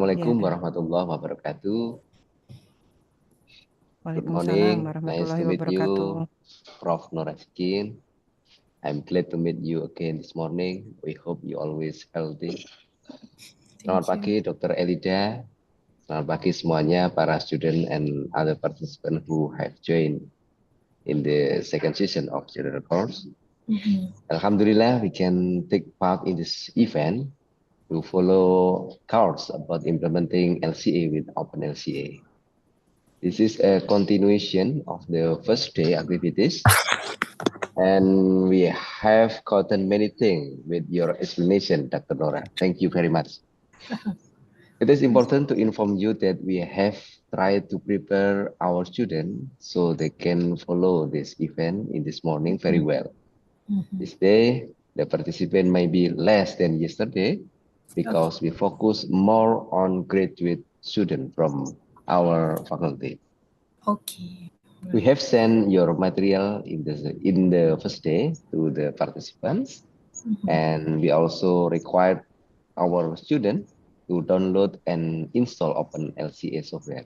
Assalamualaikum Ya, warahmatullahi wabarakatuh. Good Waalaikumsalam morning. Nice warahmatullahi to meet wabarakatuh. you, Prof. Noraskin. I'm glad to meet you again this morning. We hope you always healthy. Selamat Thank you. pagi, Dr. Elida. Selamat pagi semuanya, para student and other participants who have joined in the second session of general course. Alhamdulillah, we can take part in this event to follow course about implementing LCA with OpenLCA. This is a continuation of the first day activities, and we have gotten many things with your explanation, Dr. Nora. Thank you very much. It is important to inform you that we have tried to prepare our students so they can follow this event in this morning very well. This day, the participant may be less than yesterday because we focus more on graduate students from our faculty. Okay. We have sent your material in the first day to the participants, and we also required our students to download and install OpenLCA software.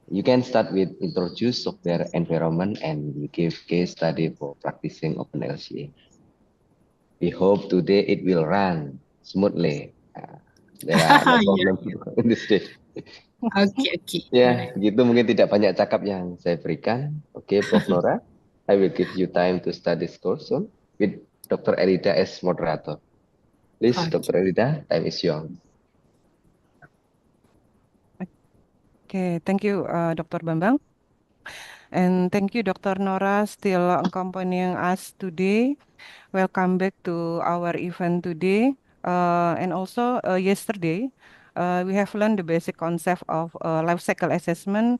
You can start with introduce software environment and you give case study for practicing OpenLCA. We hope today it will run smoothly. There are no problems in this day. Okay. Ya, gitu mungkin tidak banyak cakap yang saya berikan. Oke, Prof. Nora, I will give you time to start this course soon with Dr. Elida as moderator. Please, Dr. Elida, time is yours. Okay, thank you, Dr. Bambang. And thank you, Dr. Nora, still accompanying us today. Welcome back to our event today. And also yesterday, we have learned the basic concept of life cycle assessment.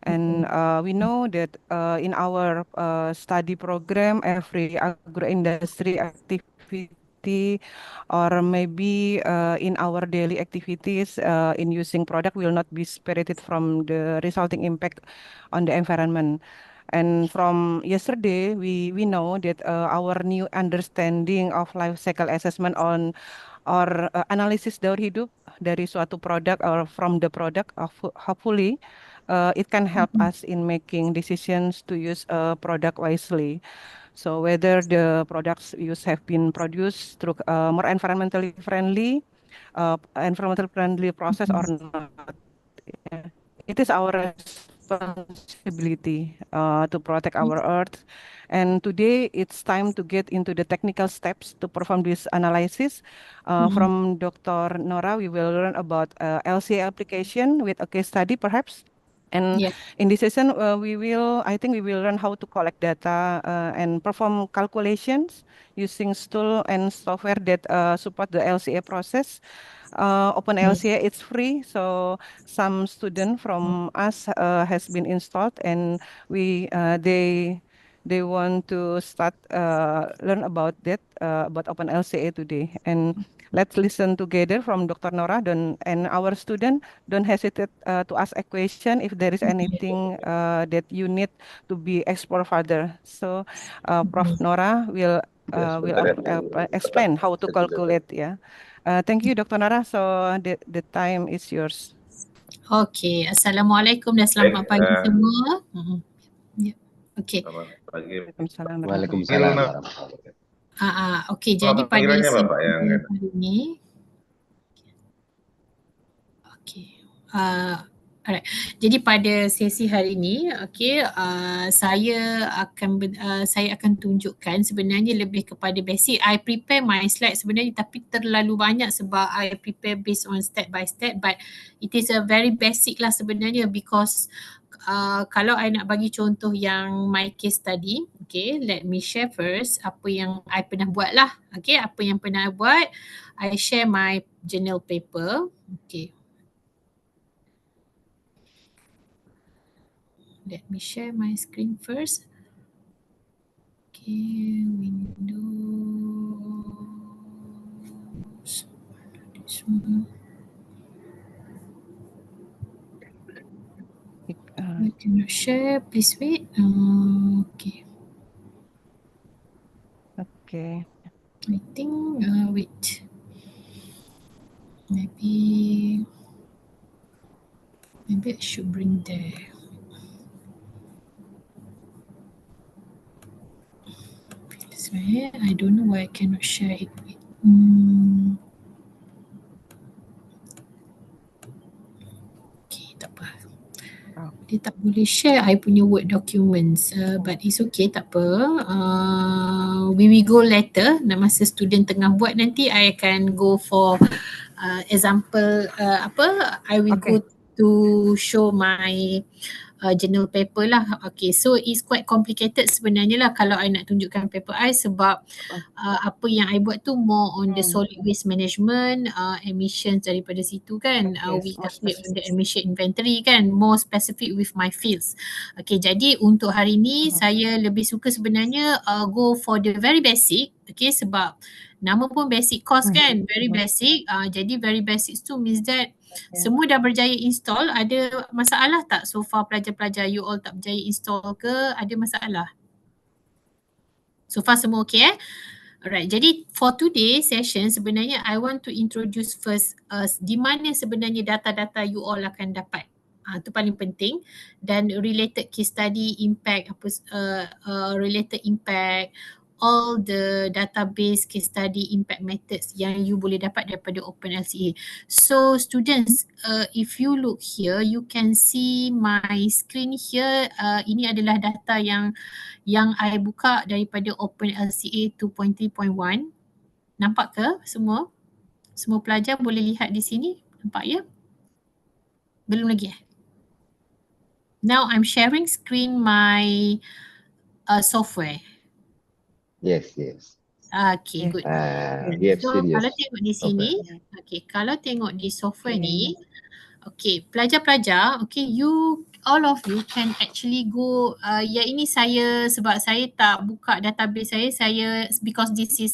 And we know that in our study program, every agro-industry activity or maybe in our daily activities in using product will not be separated from the resulting impact on the environment. And from yesterday, we know that our new understanding of life cycle assessment on or analysis daur hidup dari suatu produk or from the product, hopefully it can help us in making decisions to use a product wisely. So whether the products used have been produced through more environmentally friendly process or not. It is our responsibility to protect our earth. And today it's time to get into the technical steps to perform this analysis. From Dr. Nora, we will learn about LCA application with a case study perhaps. And in this session, I think we will learn how to collect data and perform calculations using tool and software that support the LCA process. OpenLCA it's free, so some student from us has been installed, and they want to start learn about that about OpenLCA today. And let's listen together from Dr. Nora and our student. Don't hesitate to ask a question if there is anything that you need to be explored further. So Prof. Nora will explain how to calculate. Yeah. Thank you, Dr. Nara. So the time is yours. Okay. Assalamualaikum dan selamat pagi semua. Okay. Waalaikumsalam. Waalaikumsalam warahmatullahi wabarakatuh. Okay, jadi pada sesi hari ini, alright. Jadi pada sesi hari ini, saya akan tunjukkan sebenarnya lebih kepada basic. I prepare my slide sebenarnya tapi terlalu banyak sebab I prepare based on step by step, but it is a very basic lah sebenarnya because kalau I nak bagi contoh yang my case study, let me share first apa yang I pernah buat lah. Apa yang pernah I buat, I share my journal paper. Let me share my screen first. Windows. This one. I cannot share. Please wait. Okay. I think wait. Maybe I should bring there. This way, I don't know why I cannot share it with. Okay, tak apa. Oh. Dia tak boleh share I punya Word documents, but it's okay, tak apa. We will go later. Masa student tengah buat nanti, I akan go for example. I will Okay. go to show my journal paper lah. Okay, so it's quite complicated sebenarnya lah kalau I nak tunjukkan paper I, sebab apa yang I buat tu more on the solid waste management, emissions daripada situ kan. We calculate on the emission inventory kan, more specific with my fields. Okay, jadi untuk hari ni saya lebih suka sebenarnya go for the very basic. Okay, sebab nama pun basic course kan, very basic. Jadi very basic tu means that semua dah berjaya install. Ada masalah tak so far pelajar-pelajar, you all tak berjaya install ke, ada masalah? So far semua okay Alright, jadi for today session sebenarnya I want to introduce first di mana sebenarnya data-data you all akan dapat. Itu paling penting, dan related case study impact, related impact, all the database case study impact methods yang you boleh dapat daripada OpenLCA. So students, if you look here, you can see my screen here. Ini adalah data yang I buka daripada OpenLCA 2.3.1. Nampak ke semua? Semua pelajar boleh lihat di sini? Nampak ya? Belum lagi Now I'm sharing screen my software. Yes. Okay, good. We have So seen kalau yes. tengok di sini, kalau tengok di software ni, pelajar-pelajar, all of you can actually go, yang ini saya, sebab saya tak buka database saya because this is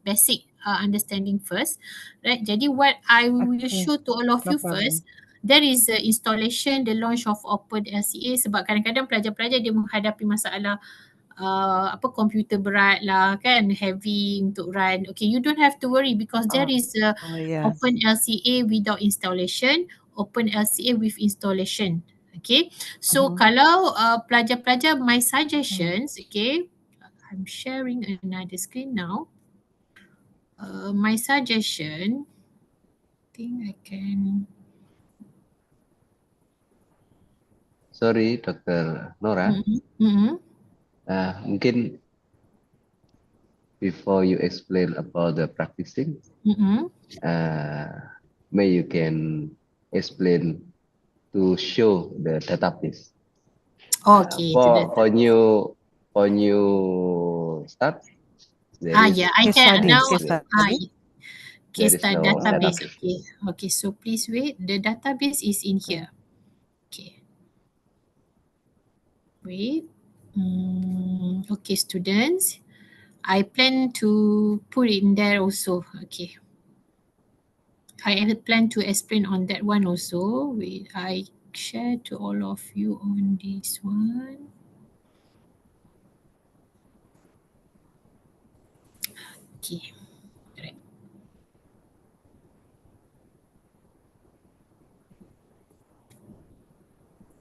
basic understanding first, right? Jadi what I will show to all of you first, there is the installation, the launch of OpenLCA, sebab kadang-kadang pelajar-pelajar dia menghadapi masalah komputer berat lah kan, heavy untuk run. Okay, you don't have to worry because there is a OpenLCA without installation, OpenLCA with installation. Okay, so kalau pelajar-pelajar, my suggestions, okay, I'm sharing another screen now. My suggestion, I think I can. Sorry, Dr. Nora. Mungkin before you explain about the practicing, may you can explain to show the database. Okay. For new start. I can now. Case study Database. Okay. So please wait. The database is in here. Okay. Wait. Okay, students. I plan to put it in there also. Okay. I plan to explain on that one also. Wait, I share to all of you on this one. Okay. Right.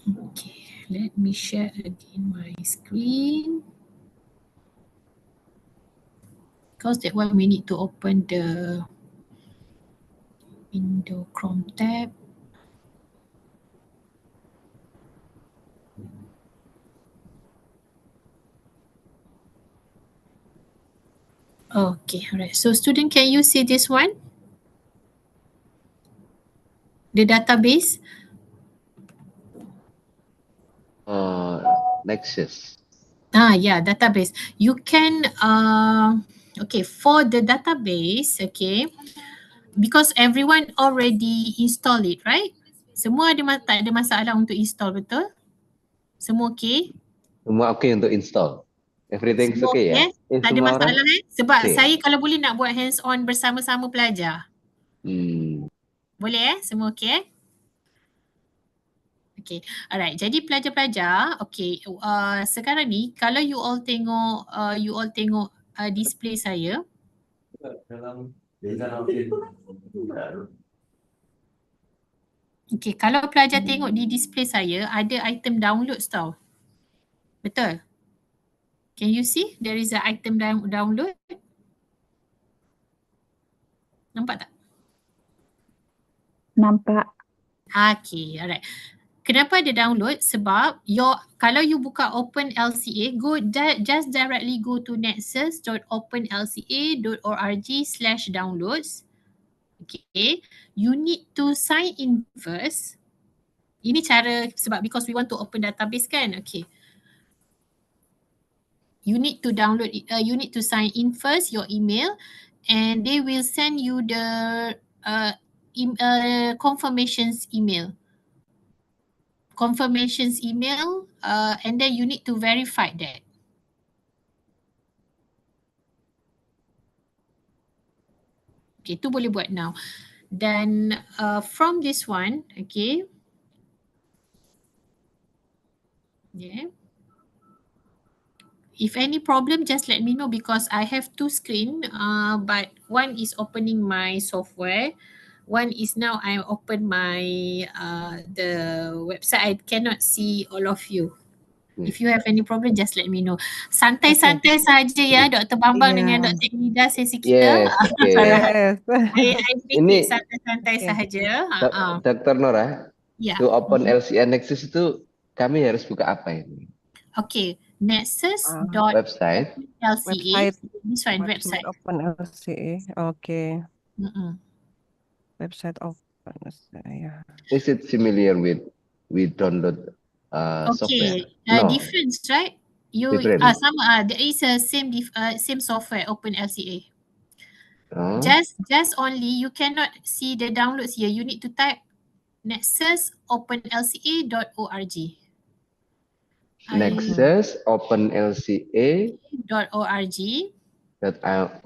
Okay, let me share again my screen. Because that one we need to open the window Chrome tab. Okay, alright. So student, can you see this one? The database? Nexus. Yeah, database. You can, okay, for the database, okay, because everyone already install it, right? Semua tak ada masalah untuk install, betul? Semua okay? Semua okay untuk install. Everything is okay ya? Tak ada masalah Sebab saya kalau boleh nak buat hands on bersama-sama pelajar. Boleh Semua okay Okay, alright. Jadi pelajar-pelajar, okay, sekarang ni kalau you all tengok display saya. Okay, kalau pelajar tengok di display saya, ada item downloads tau. Betul? Can you see there is a item download? Nampak tak? Nampak. Okay, alright. Kenapa ada download? Sebab kalau you buka OpenLCA, just directly go to nexus.openlca.org/downloads. Okay, you need to sign in first. Ini cara sebab because we want to open database kan. Okay. You need to download it, you need to sign in first your email, and they will send you the confirmations email. And then you need to verify that. Okay, tu boleh buat now. Dan from this one, okay. Yeah. If any problem, just let me know because I have two screen, but one is opening my software. One is now I open my the website. I cannot see all of you. If you have any problem, just let me know. Santai-santai saja ya, Dr. Bambang dengan Dr. Nida sesi kita. Yes, okay. Yes. I make Ini it santai-santai sahaja. Dr. Nora, Ya. to open LCA Nexus itu kami harus buka apa ini? Okay, nexus.lca. Website. This one, website. OpenLCA. Okay. Website OpenLCA. Is it familiar with download software? Okay, No. difference, right? Different. Sama. There is a same software, OpenLCA. Oh. Just only you cannot see the downloads here. You need to type nexus.openlca.org. Nexus OpenLCA .org.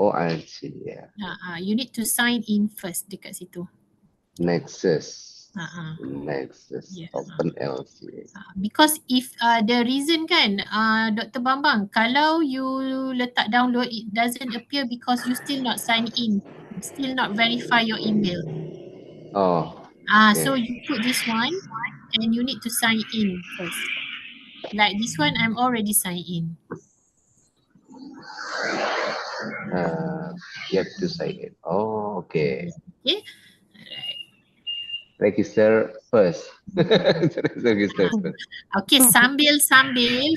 .org. Yeah. You need to sign in first dekat situ. Nexus. Nexus Yes. OpenLCA. Because if the reason kan, Dr. Bambang, kalau you letak download, it doesn't appear because you still not sign in, still not verify your email. Oh. So you put this one and you need to sign in first. Like this one, I'm already signed in. You have to sign in. Oh, okay. Okay. Register first. Register first. Okay, sambil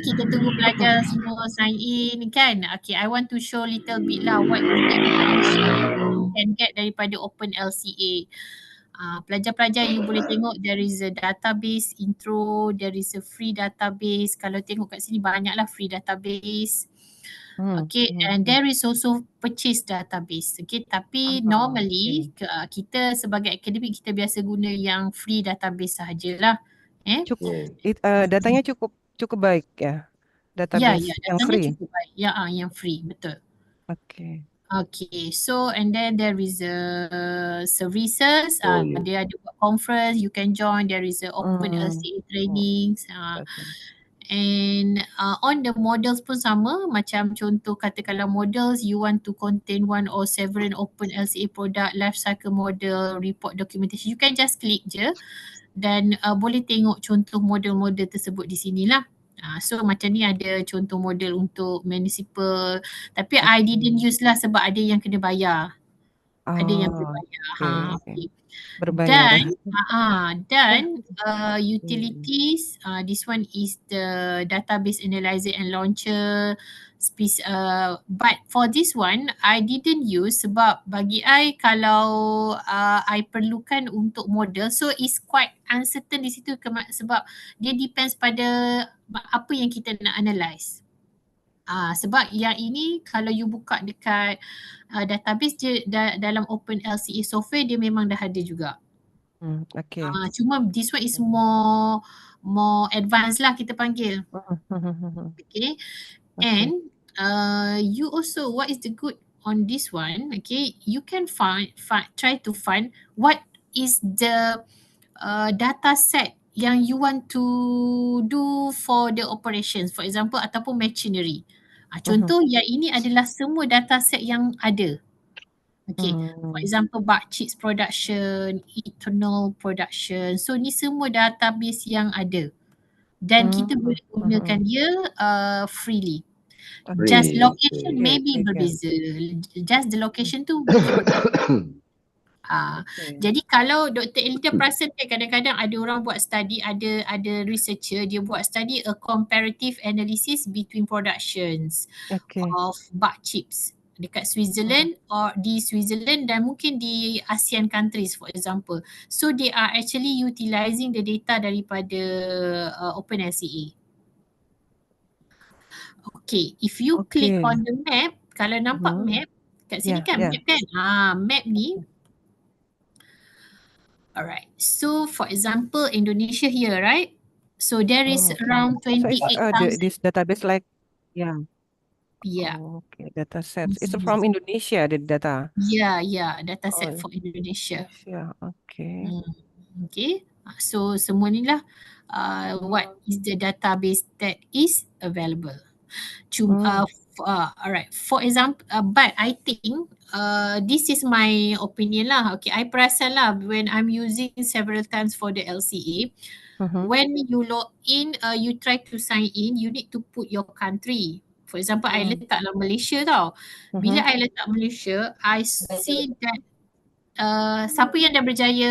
kita tunggu pelajar semua sign in kan. Okay, I want to show little bit lah what is the information you can get daripada OpenLCA. Pelajar-pelajar you boleh tengok there is a database intro, there is a free database. Kalau tengok kat sini banyaklah free database. Okay, and there is also purchase database. Okay, tapi normally kita sebagai akademik kita biasa guna yang free database sahajalah. Datanya cukup baik ya. Database yang datanya free. cukup baik. Yang free, betul. Okay. Okay, so and then there is services. Dia ada buat conference, you can join. There is a OpenLCA trainings. And on the models pun sama, macam contoh katakanlah models you want to contain one or several OpenLCA product, life cycle model, report documentation, you can just click je dan boleh tengok contoh model-model tersebut di sinilah. So macam ni ada contoh model untuk municipal, tapi I didn't use lah sebab ada yang kena bayar. Ada yang berbayar. Berbayar. Dan utilities, this one is the database analyzer and launcher. But for this one, I didn't use sebab bagi I kalau I perlukan untuk model, so it's quite uncertain di situ sebab dia depends pada apa yang kita nak analyze. Sebab yang ini kalau you buka dekat database dia dalam OpenLCA software dia memang dah ada juga. Okay. Cuma this one is more advanced lah kita panggil. Okay. And you also, what is the good on this one? Okay, you can try to find what is the data set yang you want to do for the operations, for example, ataupun machinery. Contoh yang ini adalah semua data set yang ada. Okay, for example bug chips production, ethanol production. So ni semua database yang ada dan kita boleh gunakan dia freely. Just Free. location Okay. maybe berbeza. Just the location tu mungkin berbeza. Jadi kalau Dr. Elida perasan kan kadang-kadang ada orang buat study, ada researcher dia buat study a comparative analysis between productions of bug chips dekat Switzerland or di Switzerland dan mungkin di ASEAN countries for example. So they are actually utilizing the data daripada OpenLCA. Okay, if you click on the map, kalau nampak map kat sini kan map kan? Map ni. Alright, so for example Indonesia here, right? So there is around 28,000. This database like, yeah. Yeah. Okay, data sets. It's from Indonesia, the data. Yeah, data set for Indonesia. Okay. Okay. So semua ni lah what is the database that is available. Alright. For example, but I think this is my opinion lah. Okay, I perasan lah when I'm using several times for the LCA, when you log in, you try to sign in, you need to put your country. For example, I letaklah Malaysia tau. Bila I letak Malaysia, I see that siapa yang dah berjaya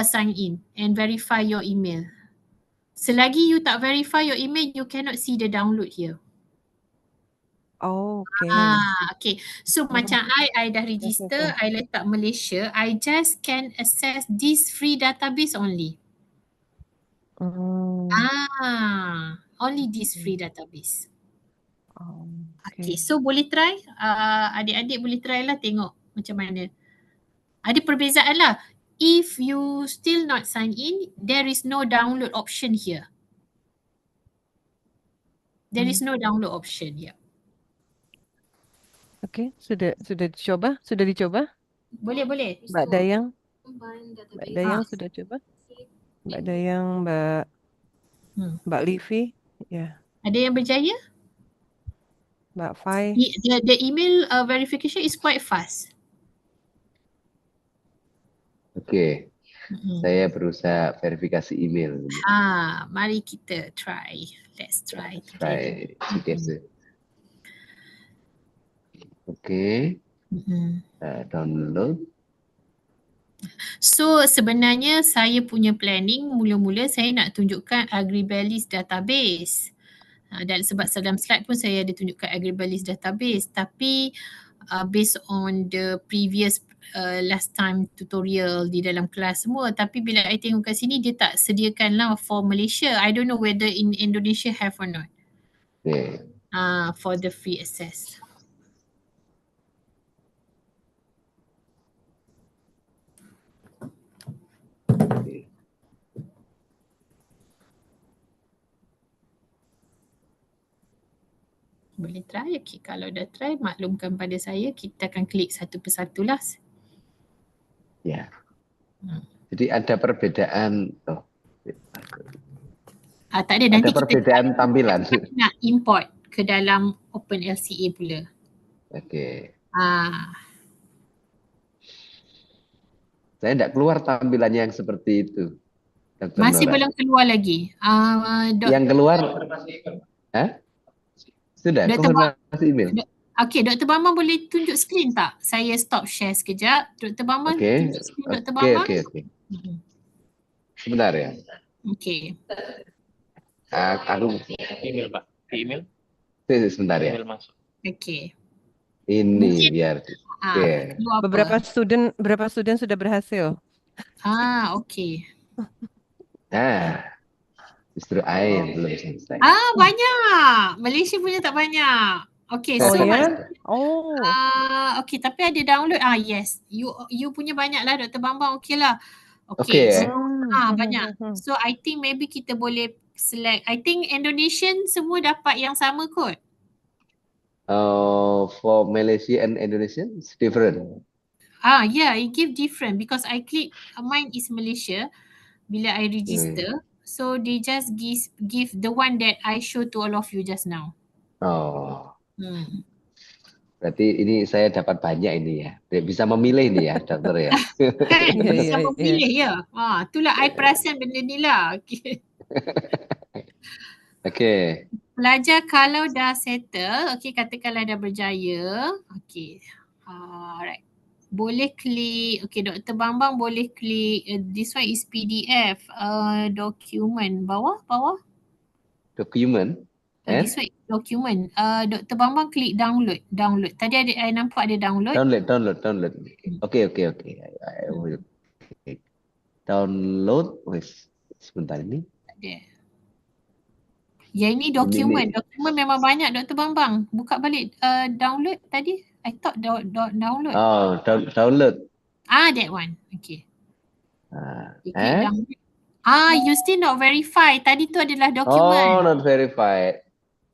sign in and verify your email. Selagi you tak verify your email, you cannot see the download here. Okay. So macam I dah register, I letak Malaysia, I just can access this free database only. Only this free database. Okay, so boleh try, adik-adik boleh try lah tengok macam mana. Ada perbezaan lah. If you still not sign in, there is no download option here. There is no download option here. Okay, sudah dicoba? Sudah dicoba? Boleh. Mbak Dayang? Mbak Dayang sudah coba? Mbak Dayang, Mbak Livi? Ya. Ada yang berjaya? Mbak Fai? The email verification is quite fast. Okay. Saya berusaha verifikasi email. Mari kita try. Let's try. Together. Okay. Download. So sebenarnya saya punya planning mula-mula saya nak tunjukkan Agribalis database. Dan sebab dalam slide pun saya ada tunjukkan Agribalis database, tapi based on the previous last time tutorial di dalam kelas semua, tapi bila I tengok kat sini dia tak sediakan lah for Malaysia. I don't know whether in Indonesia have or not. For the free access. Boleh try. Okay, kalau dah try, maklumkan pada saya, kita akan klik satu persatu lah. Ya. Jadi ada perbedaan. Tak ada, nanti ada perbedaan tampilan. Nak import ke dalam OpenLCA pula. Okay. Saya tidak keluar tampilannya yang seperti itu. Masih belum keluar lagi. Yang keluar? Sudah, konfirmasi email. Okay, Dr. Bambang boleh tunjuk skrin tak? Saya stop share sekejap. Dr. Bambang tunjuk skrin Dr. Bambang. Okay. Sebentar ya. Okay. Aku email Pak. Di email? Sebentar ya. Email masuk. Okay. Ini mungkin, biar. Berapa student sudah berhasil? Okay. Justru yang belum selesai. Banyak. Malaysia punya tak banyak. Okay, okay, tapi ada download. Yes. You punya banyak lah Dr. Bambang. Okay lah. Okay. So, banyak. So I think maybe kita boleh select. I think Indonesian semua dapat yang sama kot. For Malaysia and Indonesian, it's different. Yeah, it give different because I click mine is Malaysia bila I register. So they just give the one that I show to all of you just now. Berarti ini saya dapat banyak ini ya. Bisa memilih nih ya, dokter ya. Kan Iya, bisa iya, memilih ya. Itulah I perasan benda ni lah. Okay. Oke. Pelajar kalau dah settle, okay, katakanlah dah berjaya, okay, alright. Boleh klik, okay, Dr. Bambang boleh klik, this one is PDF, document, bawah. Dokumen. This one is document. Dr. Bambang klik download. Tadi I nampak ada download. Download. Oke. I will click. Download. Wes, sebentar ini. Ada. Ya ini dokumen. Dokumen memang banyak Dr. Bambang. Buka balik download tadi. I thought download. Oh, download. That one. Okay. You click Eh? download. You still not verify. Tadi tu adalah dokumen. Oh, not verified.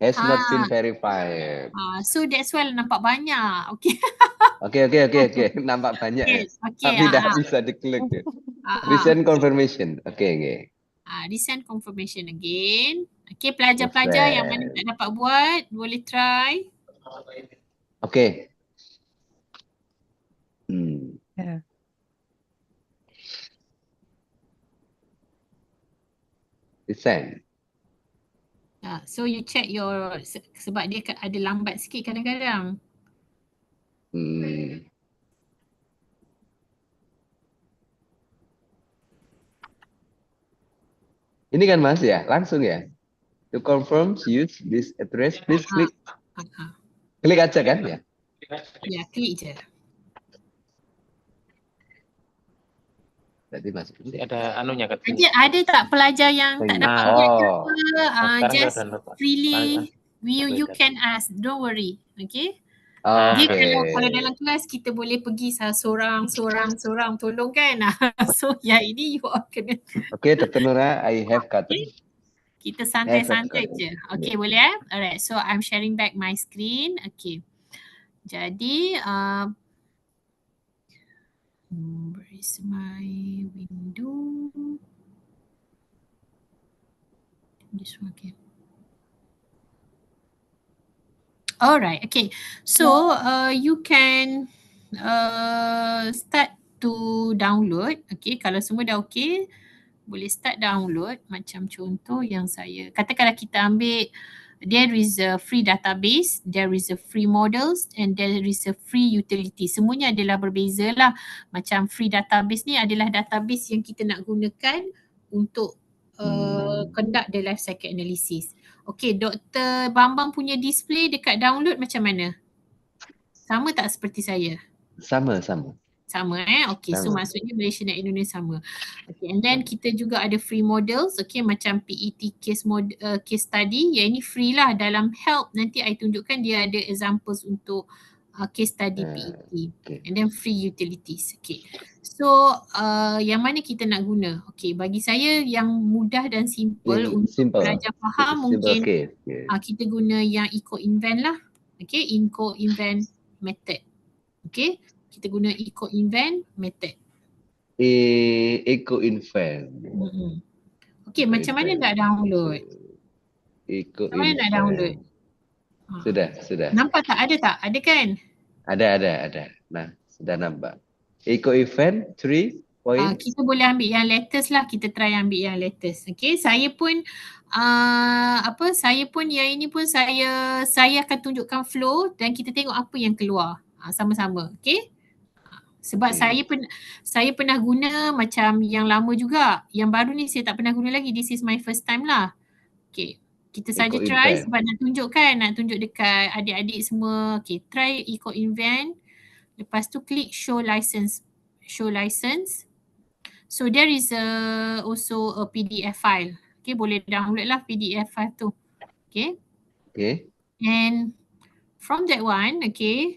Has not been verified. So that's why nampak banyak. Okay. Oke. Nampak banyak ya. Okay. Tapi tidak bisa diklik ya. Recent confirmation. Oke. Resend confirmation again. Okay, pelajar-pelajar yang mana tak dapat buat, boleh try. Oke. Yeah. Resend. So you check your, sebab dia ada lambat sikit kadang-kadang. Ini kan Mas ya, langsung ya. To confirm use this address, please click. Klik aja kan ya? Ya, klik je. Berarti masuk. Ada anunya kan? Ada tak pelajar yang tak dapat buat just download, Pak. freely you can ask, don't worry. Okay? Oke. Dia kalau dalam kelas kita boleh pergi seorang tolong kan. So ini you all kena. Oke, Dr. Nora, I have gotten. Kita santai-santai je. Okay, boleh Alright, so I'm sharing back my screen. Okay. Jadi, where is my window? This one, okay. Alright, okay. So, you can start to download. Okay, kalau semua dah okay, boleh start download. Macam contoh yang saya, katakanlah kita ambil, there is a free database, there is a free models and there is a free utility. Semuanya adalah berbeza lah. Macam free database ni adalah database yang kita nak gunakan untuk conduct the life cycle analysis. Okay, Dr. Bambang punya display dekat download macam mana? Sama tak seperti saya? Sama. Sama okay, so maksudnya Malaysia dan Indonesia sama. Okay, and then kita juga ada free models, okay, macam PET case study, yang ini free lah. Dalam help nanti I tunjukkan dia ada examples untuk case study PET. And then free utilities. Okay, so yang mana kita nak guna? Okay, bagi saya yang mudah dan simple untuk pelajar faham mungkin kita guna yang eco-invent lah. Okay, eco-invent method. Okay, kita guna eco-invent method. Eco-invent. Okay, macam mana nak download? Macam mana nak download? Sudah. Nampak tak? Ada tak? Ada kan? Ada. Nah, sudah nampak. Eco-event 3 point. Kita boleh ambil yang latest lah. Kita try ambil yang latest. Okay, saya pun yang ini pun saya akan tunjukkan flow dan kita tengok apa yang keluar sama-sama. Okay. Sebab saya pernah guna macam yang lama juga. Yang baru ni saya tak pernah guna lagi. This is my first time lah. Okay. Kita saja try sebab nak tunjuk dekat adik-adik semua. Okay, try eco-invent. Lepas tu klik show license. So there is also a PDF file. Okay, boleh download lah PDF file tu. Okay. And from that one, okay,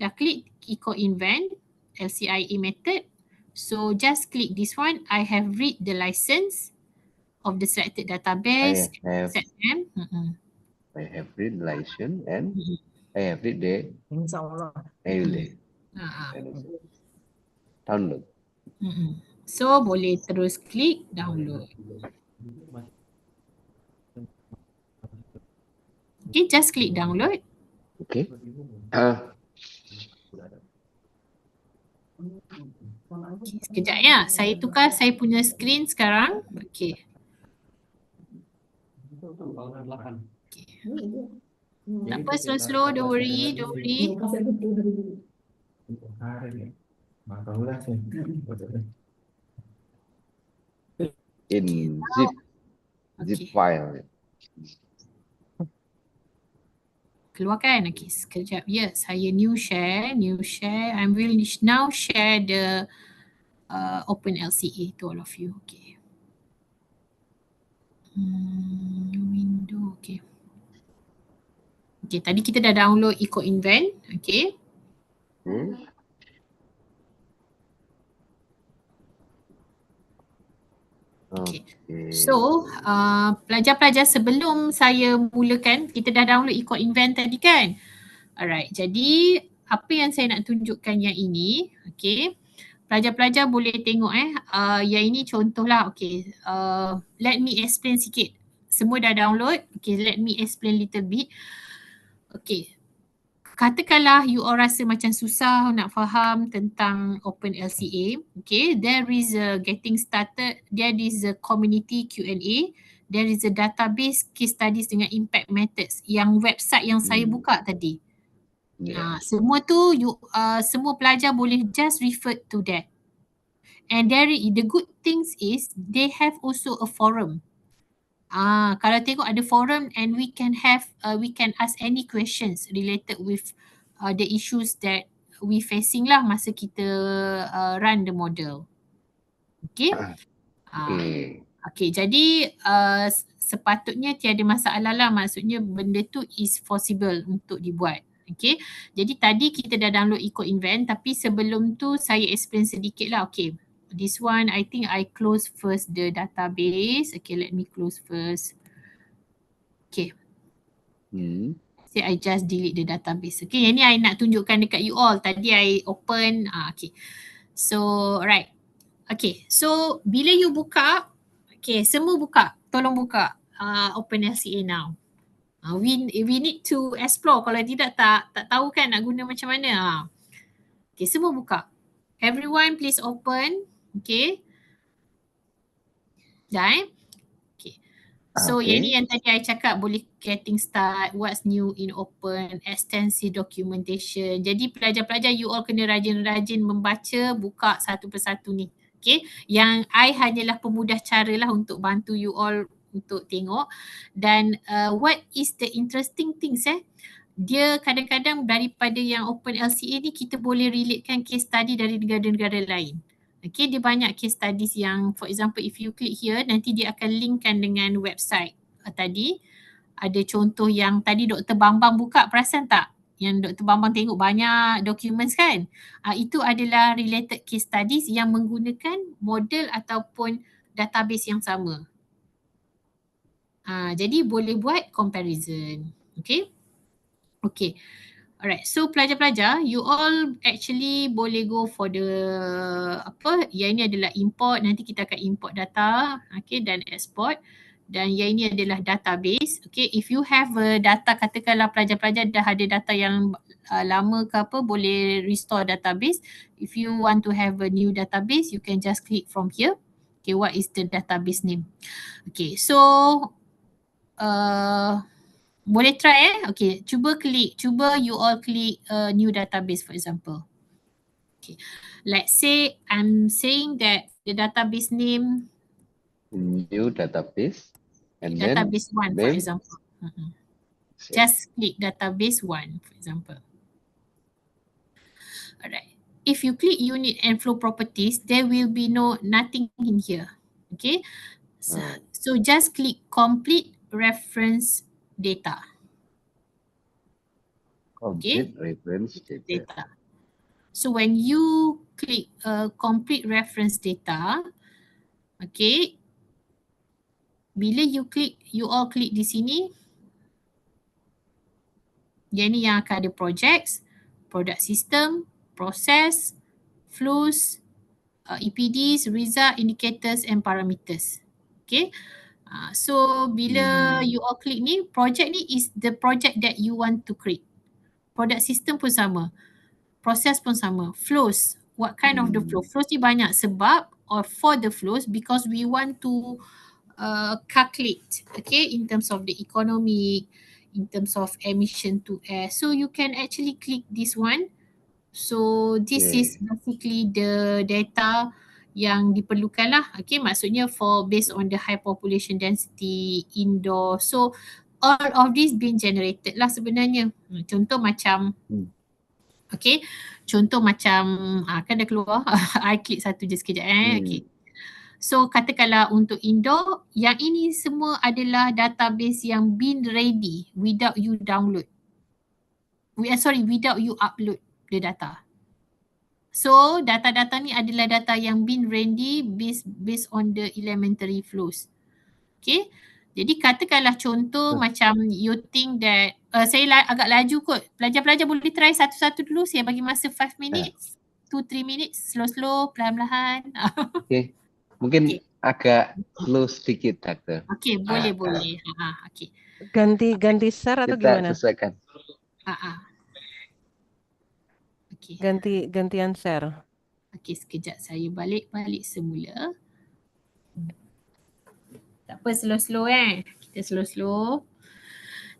dah klik eco-invent, LCIA method. So just click this one. I have read the license of the selected database. I have read license and I have read the download. So boleh terus klik download. Okay, just klik download. Okay. Okay, sekejap ya. Saya tukar saya punya screen sekarang. Okay. Tak apa, slow-slow. Don't worry. Don't worry. In zip Okay. file. Keluarkan. Okay, sekejap. Ya, saya new share. I will now share the OpenLCA to all of you. Okay. Window. Okay. Okay, tadi kita dah download EcoInvent. Okay. Okay. So, pelajar-pelajar, sebelum saya mulakan, kita dah download EcoInvent tadi kan? Alright, jadi apa yang saya nak tunjukkan yang ini, okay. Pelajar-pelajar boleh tengok yang ini contohlah, okay. Let me explain sikit. Semua dah download, okay. Let me explain little bit. Okay. Katakanlah you all rasa macam susah nak faham tentang OpenLCA. Okay, there is a getting started, there is a community Q&A, there is a database case studies dengan impact methods yang website yang saya buka tadi. Semua tu semua pelajar boleh just refer to that. And the good things is they have also a forum. Kalau tengok ada forum and we can ask any questions related with the issues that we facing lah masa kita run the model. Okay. Okay, jadi sepatutnya tiada masalah lah, maksudnya benda tu is possible untuk dibuat. Okay, jadi tadi kita dah download EcoInvent, tapi sebelum tu saya explain sedikit lah. Okay, this one I think I close first the database. Okay, let me close first. Okay. So I just delete the database. Okay, yang ni I nak tunjukkan dekat you all. Tadi I open. Okay. So, right. Okay, so bila you buka, okay, semua buka. Tolong buka OpenLCA now. We need to explore. Kalau tidak tak tahu kan nak guna macam mana. Okay, semua buka. Everyone please open. Okay. Dah Okay. So yang ni yang tadi I cakap boleh getting start, what's new in open, extensive documentation. Jadi pelajar-pelajar you all kena rajin-rajin membaca, buka satu persatu ni. Okay, yang I hanyalah pemudah cara lah untuk bantu you all untuk tengok. Dan what is the interesting things dia kadang-kadang daripada yang OpenLCA ni kita boleh relatekan case study dari negara-negara lain. Okay, dia banyak case studies yang for example if you click here nanti dia akan linkkan dengan website tadi. Ada contoh yang tadi Dr. Bambang buka, perasan tak? Yang Dr. Bambang tengok banyak documents kan? Itu adalah related case studies yang menggunakan model ataupun database yang sama. Jadi boleh buat comparison. Okay? Okay. Alright, so pelajar-pelajar, you all actually boleh go for the yang ini adalah import, nanti kita akan import data, okay, dan export. Dan yang ini adalah database. Okay, if you have a data, katakanlah pelajar-pelajar dah ada data yang lama ke apa, boleh restore database. If you want to have a new database, you can just click from here. Okay, what is the database name? Okay, so boleh try Okay, cuba you all klik new database for example. Okay, let's say I'm saying that the database name new database and database then 1 for example. Just click database 1 for example. Alright, if you click unit and flow properties, there will be nothing in here. Okay, so just click complete reference data. Complete reference data. So when you click complete reference data, okay, bila you all click di sini, yang ni yang akan ada projects, product system, process, flows, EPDs, result, indicators and parameters. Okay. So bila you all click ni, project ni is the project that you want to create. product system pun sama, proses pun sama, flows, what kind of the flow. Flows ni banyak sebab or for the flows because we want to calculate, okay, in terms of the economic, in terms of emission to air. So you can actually click this one. So this is basically the data yang diperlukan lah. Okay, maksudnya for based on the high population density indoor. So all of this being generated lah sebenarnya. Contoh macam okay, contoh macam kan dah keluar. I klik satu je sekejap okay. So katakanlah untuk indoor, yang ini semua adalah database yang been ready without you download. Without you upload the data. So data-data ni adalah data yang been ready based on the elementary flows. Okay. Jadi katakanlah contoh macam you think that saya agak laju kot. Pelajar-pelajar boleh try satu-satu dulu. Saya bagi masa 5 minutes, 2-3 minutes, slow-slow, perlahan-lahan. Okay. Mungkin agak slow sedikit, Dokter. Okay, boleh. Okay. Ganti share atau Kita gimana? sesuaikan. Okay. Gantian share. Okay, sekejap saya balik semula. Tak apa, slow-slow Kita slow-slow.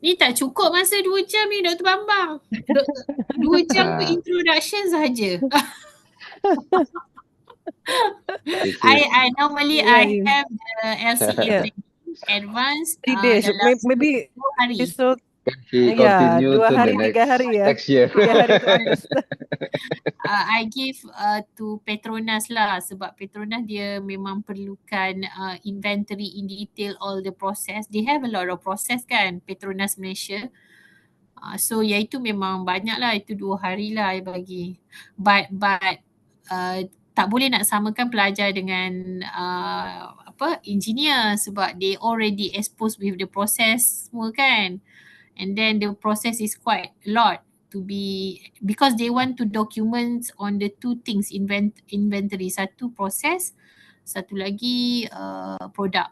Ni tak cukup masa 2 jam ni Dr. Bambang. 2 jam tu introduction sahaja. I normally I have the LCA advanced 3 days. Maybe 2 hari. besok Continue 2 to hari, the 3 hari ya. next year. 3 hari to understand. I give to Petronas lah sebab Petronas dia memang perlukan inventory in detail all the process. They have a lot of process kan, Petronas Malaysia. So iaitu memang banyak lah, itu 2 hari lah I bagi. But tak boleh nak samakan pelajar dengan engineer sebab they already exposed with the process semua kan. And then the process is quite a lot to be, because they want to document on the 2 things, inventory, satu proses, satu lagi produk.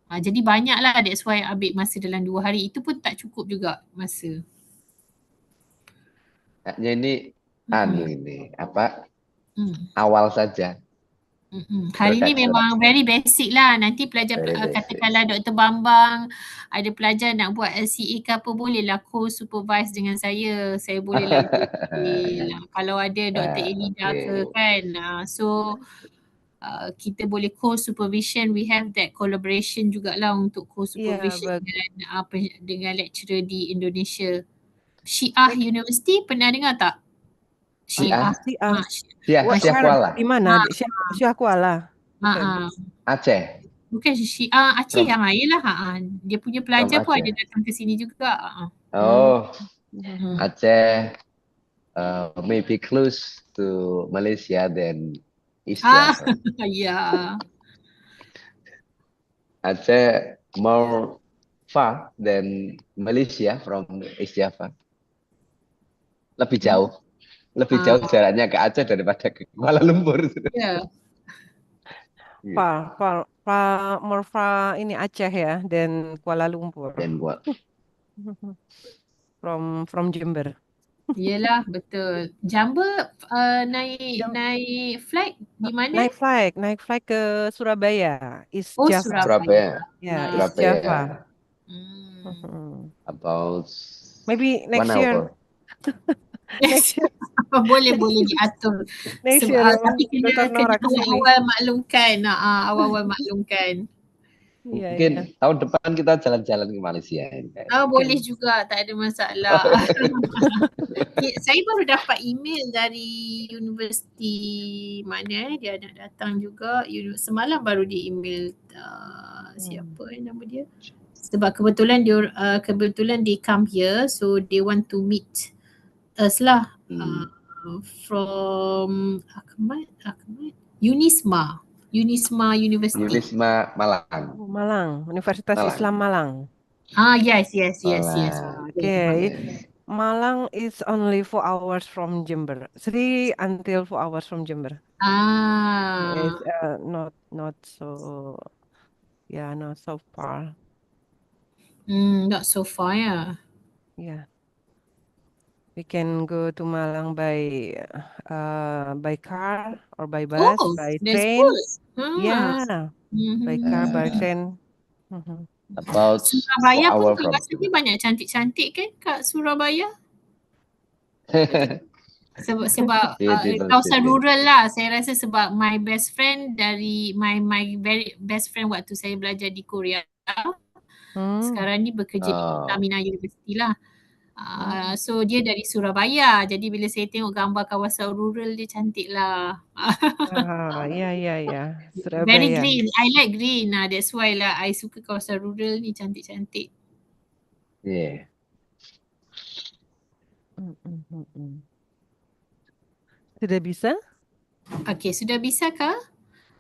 Jadi banyak lah, that's why ambil masa dalam 2 hari. Itu pun tak cukup juga masa. Ini awal saja. Hari ni memang very basic lah. Nanti pelajar katakanlah Dr. Bambang ada pelajar nak buat LCA ke apa, boleh lah co-supervise dengan saya. Saya boleh lah kalau ada Dr. Elida ke kan. So kita boleh co-supervision. We have that collaboration jugalah untuk co-supervision dengan lecturer di Indonesia. Syiah University, pernah dengar tak? Syiah Kuala. Di mana? Syiah Kuala. Aceh. Bukan Syiah Aceh yang yelah. Dia punya pelajar pun ada datang ke sini juga. Aceh maybe close to Malaysia than East Java. Aceh more far than Malaysia from East Java. Lebih jauh jaraknya ke Aceh daripada ke Kuala Lumpur. More far ini Aceh ya, dan Kuala Lumpur. From Jember. Yelah, betul. Jember naik flight di mana? Naik flight ke Surabaya, East Java. Surabaya. East Java. About maybe next year. boleh diatur. Tapi kena awal-awal maklumkan. Mungkin tahun depan kita jalan-jalan ke Malaysia. Boleh juga, tak ada masalah. Saya baru dapat email dari universiti mana dia nak datang juga. Semalam baru di email siapa nama dia. Sebab kebetulan they come here, so they want to meet us lah. From Unisma University. Unisma Malang. Universitas Islam Malang. Yes. Okay. Malang is only 4 hours from Jember. 3 until 4 hours from Jember. It's not so far. Not so far, yeah. Yeah. We can go to Malang by car or by bus, Oh, by that's train. good. Yeah, by car, by train. About 4 Surabaya pun hours from kawasannya banyak cantik-cantik kan kat Surabaya? Sebab Beautiful kawasan city. rural lah. Saya rasa sebab my best friend dari my very best friend waktu saya belajar di Korea. Sekarang ni bekerja di Utamina University lah. So dia dari Surabaya. Jadi bila saya tengok gambar kawasan rural dia cantik lah. Yeah. Very Surabaya. green. I like green. That's why lah I suka kawasan rural ni cantik-cantik. Yeah. Sudah bisa? Okay, sudah bisa ke?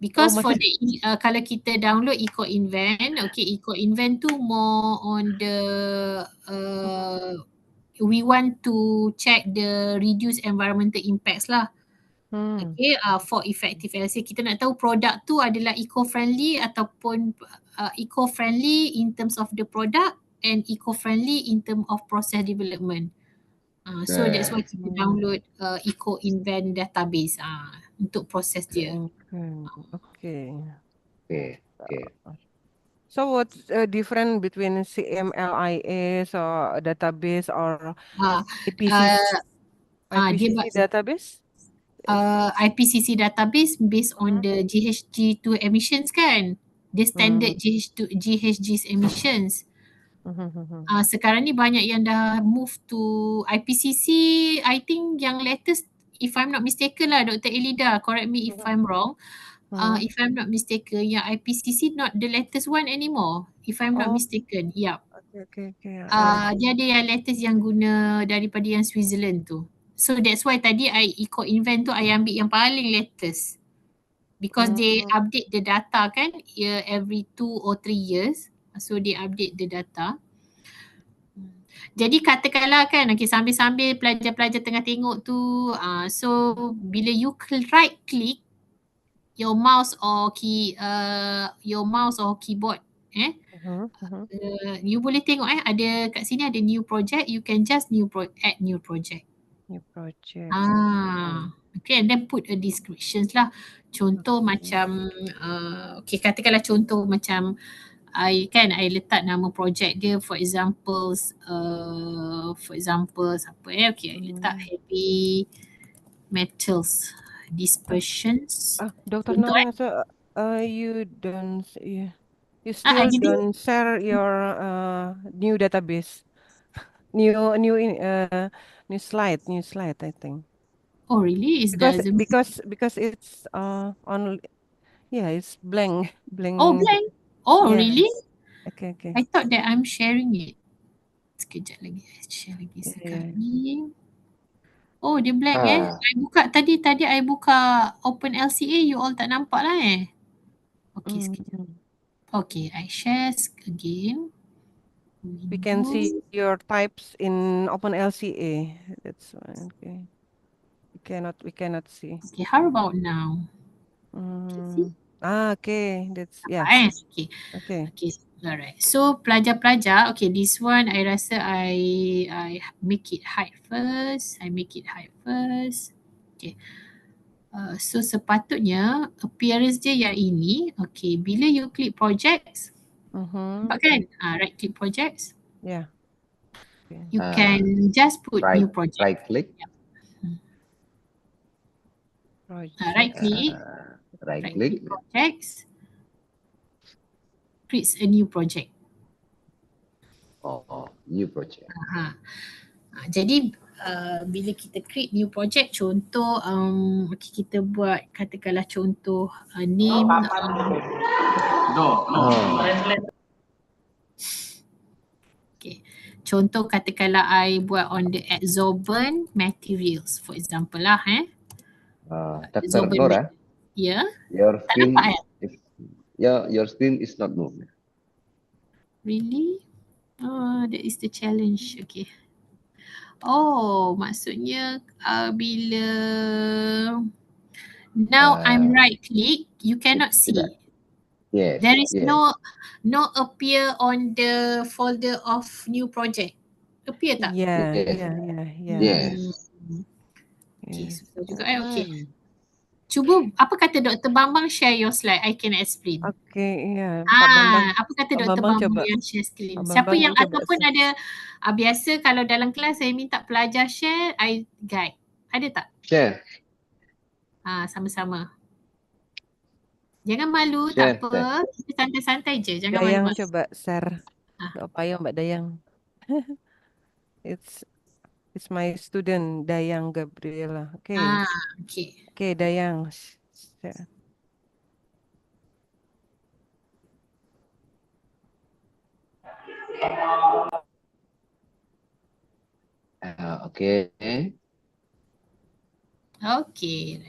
Because for masih- the kalau kita download Eco Invent, okay, Eco Invent tu more on the we want to check the reduce environmental impacts lah. Okay, for effective LC kita nak tahu produk tu adalah eco-friendly ataupun eco-friendly in terms of the product and eco-friendly in terms of process development. So that's why kita download Eco Invent database untuk proses dia. Okay. So what's different between CMLIS or database or IPCC database? IPCC database based on the GHG2 emissions kan? The standard GHG's emissions. Sekarang ni banyak yang dah move to IPCC. I think yang latest, if I'm not mistaken lah, Dr. Elida, correct me if I'm wrong. If I'm not mistaken, yang IPCC not the latest one anymore. If I'm not mistaken, yeah. Okay. Dia ada yang latest yang guna daripada yang Switzerland tu. So that's why tadi I Eco Invent tu I ambil yang paling latest. Because they update the data kan every 2 or 3 years. So they update the data. Jadi katakanlah kan, okay, sambil-sambil pelajar-pelajar tengah tengok tu, so bila you right click your mouse or keyboard, you boleh tengok ada kat sini ada new project, you can just add new project. New project. Okay, and then put a descriptions lah. Contoh macam, okay, katakanlah contoh macam I letak nama project dia, for example siapa okay, I letak heavy metals dispersions. Dr. Nora, so you still don't share your new database, new slide, I think. Oh really? Because it's it's blank. Oh, blank. Oh, yes. Really? Okay. I thought that I'm sharing it. Sekejap lagi, share lagi sekali. Oh, dia blank I buka tadi I buka Open LCA, you all tak nampak lah Okay, sekejap. Okay, I share again. We can see your types in Open LCA. That's fine. Okay. We cannot see. Okay, how about now? Okay. That's Okay. Alright. So pelajar-pelajar, okay, this one I rasa I make it hide first. Okay. So sepatutnya appearance dia yang ini. Okay, bila you click projects, nampak kan? Right click projects. Yeah. Okay. You can just put new project. Right click. Right click. Right click. Projects. Creates a new project. New project. Jadi bila kita create new project, contoh okay, kita buat katakanlah contoh name okay. Contoh katakanlah I buat on the adsorbent materials for example lah Dr. Nora, your screen is not moving. Really? That is the challenge. Okay. Oh, maksudnya bila now I'm right click, you cannot see. Yes. There is no appear on the folder of new project. Appear tak? Yeah, Yes. yeah, yeah, yeah. Yes. Okay, Yes. susah juga okay. Cuba apa kata Dr. Bambang share your slide, I can explain. Okay, iya. Pak Bambang, Apa kata Pak Dr. Bambang Bambang coba. yang share screen? Pak Siapa Bambang yang coba ataupun ada biasa kalau dalam kelas saya minta pelajar share, I guide. Ada tak? Share. Sama-sama. Jangan malu, Share, tak apa. Kita santai-santai je, jangan Dayang malu-malu. coba share. Tak payah Mbak Dayang. It's my student Dayang Gabriela. Okay. Okay. Okay, Dayang. Share. Okay. Okay.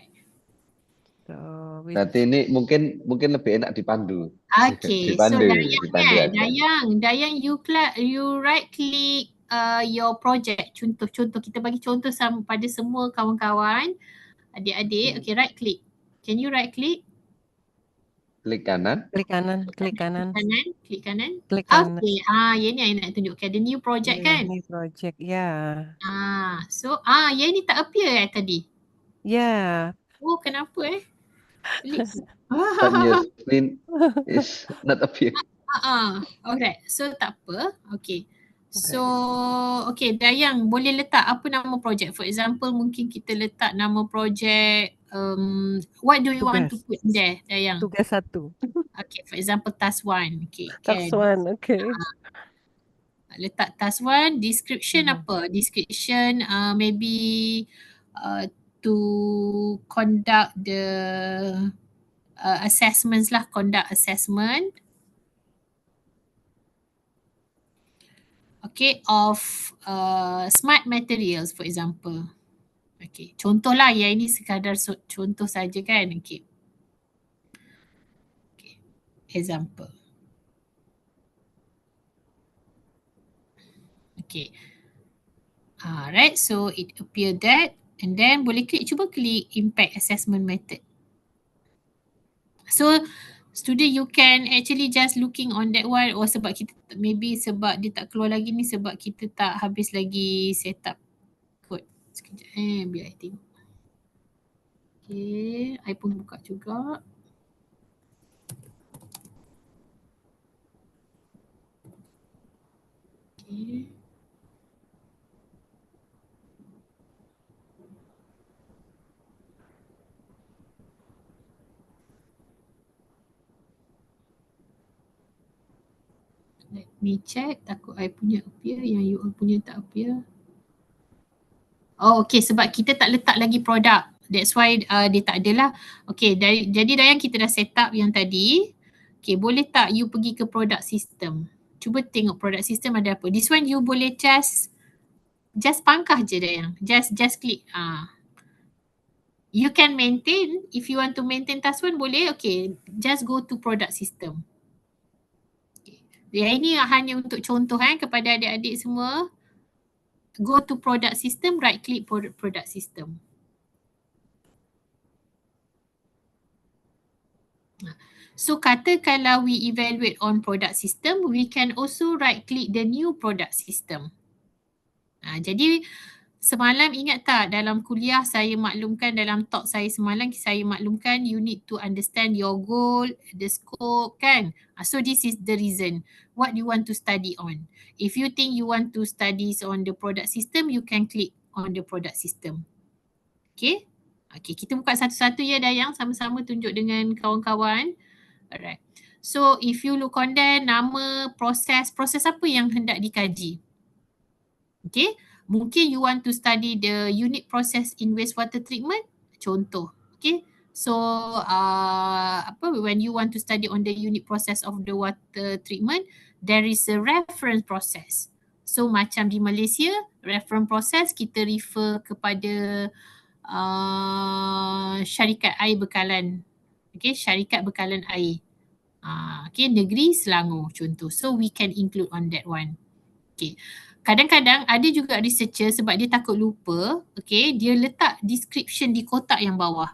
So, Berarti ini mungkin lebih enak dipandu. Okay, so dipandu aja. Dayang, you right click your project. Contoh kita bagi contoh pada semua kawan-kawan, adik-adik. Okay, right click. Can you right click? Klik kanan. Klik kanan, klik kanan. Klik kanan. Klik kanan. Okay, yang ni I nak tunjukkan. The new project kan? New project, yeah. So yang ni tak appear tadi? Yeah. Oh, kenapa Pelik. But your screen is not appear. Alright, so tak apa. Okay. So, okay, Dayang boleh letak apa nama projek? For example, mungkin kita letak nama projek, what do you want to put there, Dayang? Tugas 1. Okay, for example, task 1. Okay, Task 1, okay. Letak task 1, description apa? Description maybe to conduct the assessments lah, conduct assessment. Okay, of smart materials for example. Okay, contohlah yang ini sekadar contoh saja kan. Okay. Example. Okay. Right, so it appear that and then boleh cuba klik impact assessment method. So student you can actually just looking on that one or sebab kita maybe sebab dia tak keluar lagi ni sebab kita tak habis lagi set up code. Sekejap biar I tengok. Okay, I pun buka juga. Okay. Let me check. Takut I punya appear, yang you all punya tak appear. Oh, okay. Sebab kita tak letak lagi produk. That's why dia tak ada lah. Okay, jadi Dayang kita dah set up yang tadi. Okay, boleh tak you pergi ke product system? Cuba tengok product system ada apa. This one you boleh just pangkah je Dayang. Just click. You can maintain. If you want to maintain task 1 boleh. Okay, just go to product system. Yang ini hanya untuk contoh kepada adik-adik semua. Go to product system, right click product system. So katakanlah we evaluate on product system, we can also right click the new product system. Jadi semalam ingat tak dalam kuliah saya maklumkan, dalam talk saya semalam saya maklumkan you need to understand your goal, the scope kan. So this is the reason what you want to study on. If you think you want to study on the product system, you can click on the product system. Okay. Okay, kita buka satu-satu ya Dayang, sama-sama tunjuk dengan kawan-kawan. Alright. So if you look on there, nama, proses apa yang hendak dikaji? Okay. Mungkin you want to study the unit process in wastewater treatment, contoh. Okay. So when you want to study on the unit process of the water treatment, there is a reference process. So macam di Malaysia, reference process kita refer kepada syarikat air bekalan. Okay, syarikat bekalan air. Okay, negeri Selangor contoh. So we can include on that one. Okay. Kadang-kadang ada juga researcher sebab dia takut lupa, okay, dia letak description di kotak yang bawah.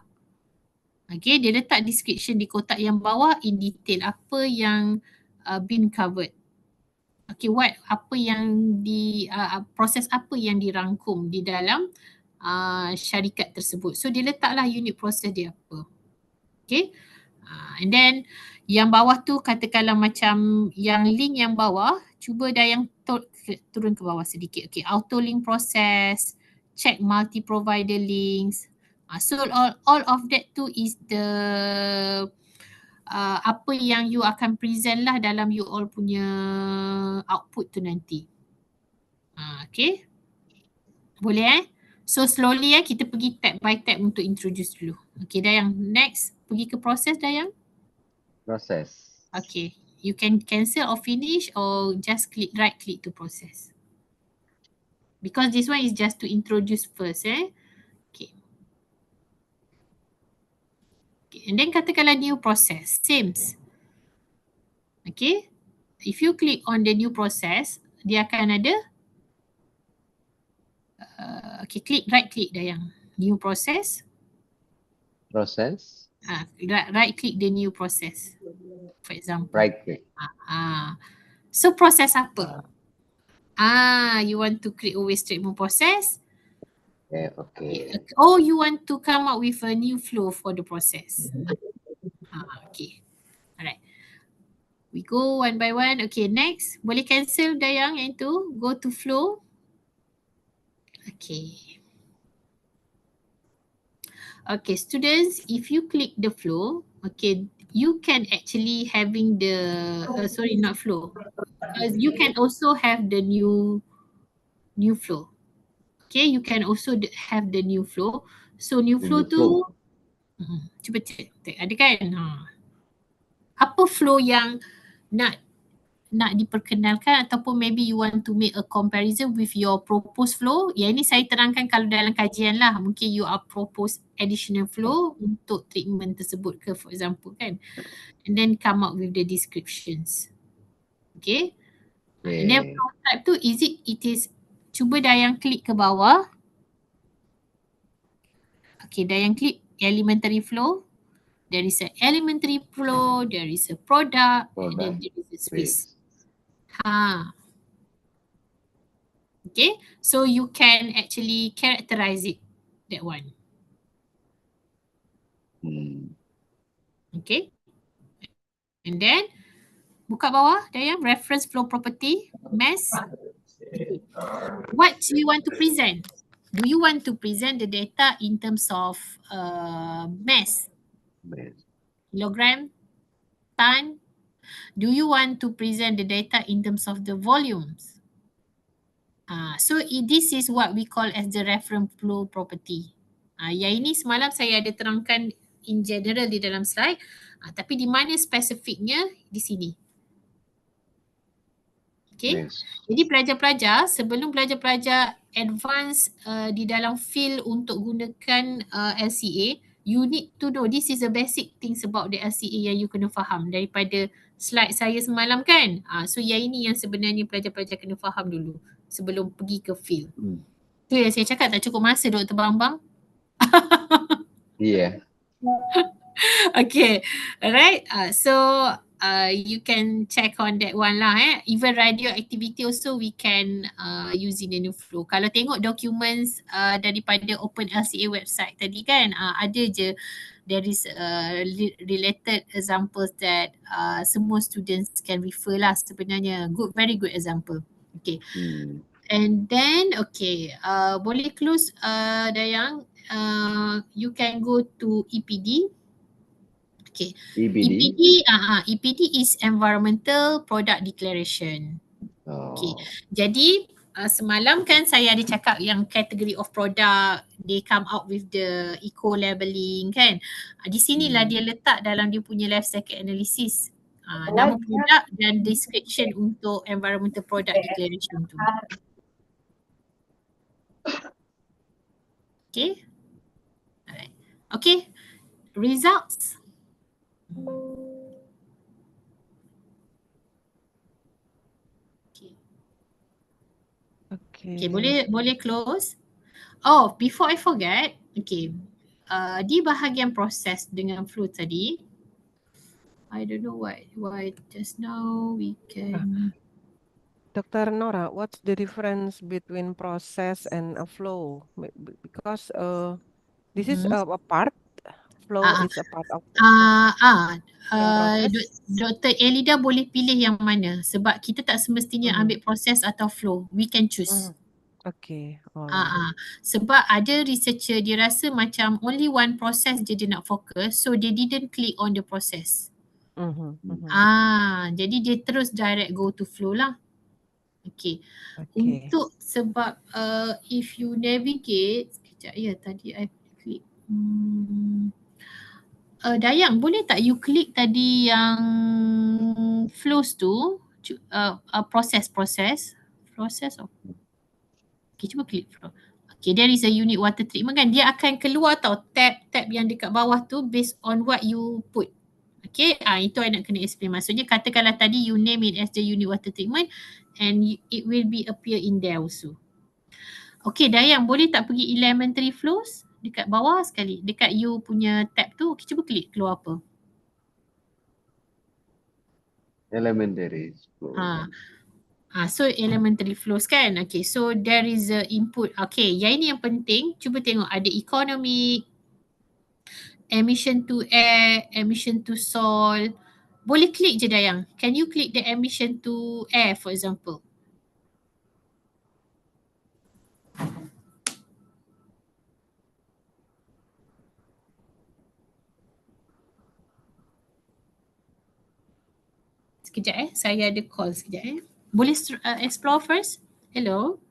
Okay, dia letak description di kotak yang bawah in detail apa yang been covered. okay, apa yang proses apa yang dirangkum di dalam syarikat tersebut. So dia letaklah unit proses dia apa. Okay. And then yang bawah tu katakanlah macam yang link yang bawah, cuba Dayang turun ke bawah sedikit. Okay, auto link process, check multi provider links. So all of that tu is the apa yang you akan present lah dalam you all punya output tu nanti. Okay, boleh So slowly kita pergi tab by tab untuk introduce dulu. Okay Dayang, next pergi ke proses Dayang. Process. Okay, you can cancel or finish or just right click to process. Because this one is just to introduce first Okay. And then katakanlah new process, same. Okay, if you click on the new process, dia akan ada okay, right click Dayang, new process. Process. Right click the new process, for example. Right click. So proses apa? You want to create a waste treatment process. Okay. Or you want to come up with a new flow for the process. Okay. Alright. We go one by one. Okay, next. Boleh cancel Dayang yang itu. Go to flow. Okay. Okay, students, if you click the flow, okay, you can actually having the, sorry, not flow. You can also have the new flow. Okay, you can also have the new flow. So new flow tu, cuba cek, ada kan? Apa flow yang nak diperkenalkan ataupun maybe you want to make a comparison with your proposed flow. Yang ini saya terangkan kalau dalam kajian lah. Mungkin you are propose additional flow untuk treatment tersebut ke, for example kan. And then come up with the descriptions. Okay. And then flow type tu it is cuba Dayang klik ke bawah. Okay, Dayang klik elementary flow. There is an elementary flow, there is a product, and then there is a space. Okay, so you can actually characterize it, that one. Okay, and then buka bawah, Dayang, reference flow property, mass. What do you want to present? Do you want to present the data in terms of mass? Kilogram, ton? Do you want to present the data in terms of the volumes? So this is what we call as the reference flow property. Yang ini semalam saya ada terangkan in general di dalam slide, tapi di mana spesifiknya di sini. Okay, jadi pelajar-pelajar sebelum pelajar-pelajar advance di dalam field untuk gunakan LCA, you need to know this is the basic things about the LCA yang you kena faham daripada slide saya semalam kan. So yang ini yang sebenarnya pelajar-pelajar kena faham dulu sebelum pergi ke field. Tu yang saya cakap, tak cukup masa Dr. Bambang. Yeah. Okay, alright. So you can check on that one lah. Even radioactivity also we can using the new flow. Kalau tengok documents daripada Open LCA website tadi kan, ada je there is related examples that semua students can refer lah sebenarnya. Very good example. Okay. And then okay, boleh close Dayang. You can go to EPD. Okay. EPD is Environmental Product Declaration. Okay. Jadi semalam kan saya ada cakap yang category of product, they come out with the eco labeling kan. Di sinilah dia letak dalam dia punya life cycle analysis. Nama produk dan description untuk Environmental Product Declaration tu. Okay. Alright. Okay. Results. Okay, boleh close. Oh, before I forget, okay. Di bahagian proses dengan flow tadi, I don't know why just now we can Dr. Nora, what's the difference between process and a flow? Because this is a part, flow Ah, is a part of ah, ah, same process. Dr. Elida boleh pilih yang mana sebab kita tak semestinya ambil proses atau flow. We can choose. Okay, Ah, alright. ah. Sebab ada researcher dia rasa macam only one process je dia nak fokus, so they didn't click on the process. Jadi dia terus direct go to flow lah. Okay. Untuk sebab if you navigate, sekejap ya tadi I klik. Dayang, boleh tak you klik tadi yang flows tu, process. Okay, cuba klik flow. Okay, there is a unit water treatment kan. Dia akan keluar tau tab yang dekat bawah tu based on what you put. Okay, itu I nak kena explain. Maksudnya katakanlah tadi you name it as the unit water treatment and it will be appear in there also. Okay, Dayang, boleh tak pergi elementary flows dekat bawah sekali, dekat you punya tab tu. Okay, cuba klik keluar apa. Elementary flow. So elementary flows kan. Okay, so there is a input. Okay, yang ini yang penting. Cuba tengok ada economic, emission to air, emission to soil. Boleh klik je Dayang. Can you click the emission to air for example? Sekejap saya ada call sekejap Boleh explore first? Hello?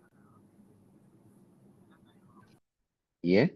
Yeah.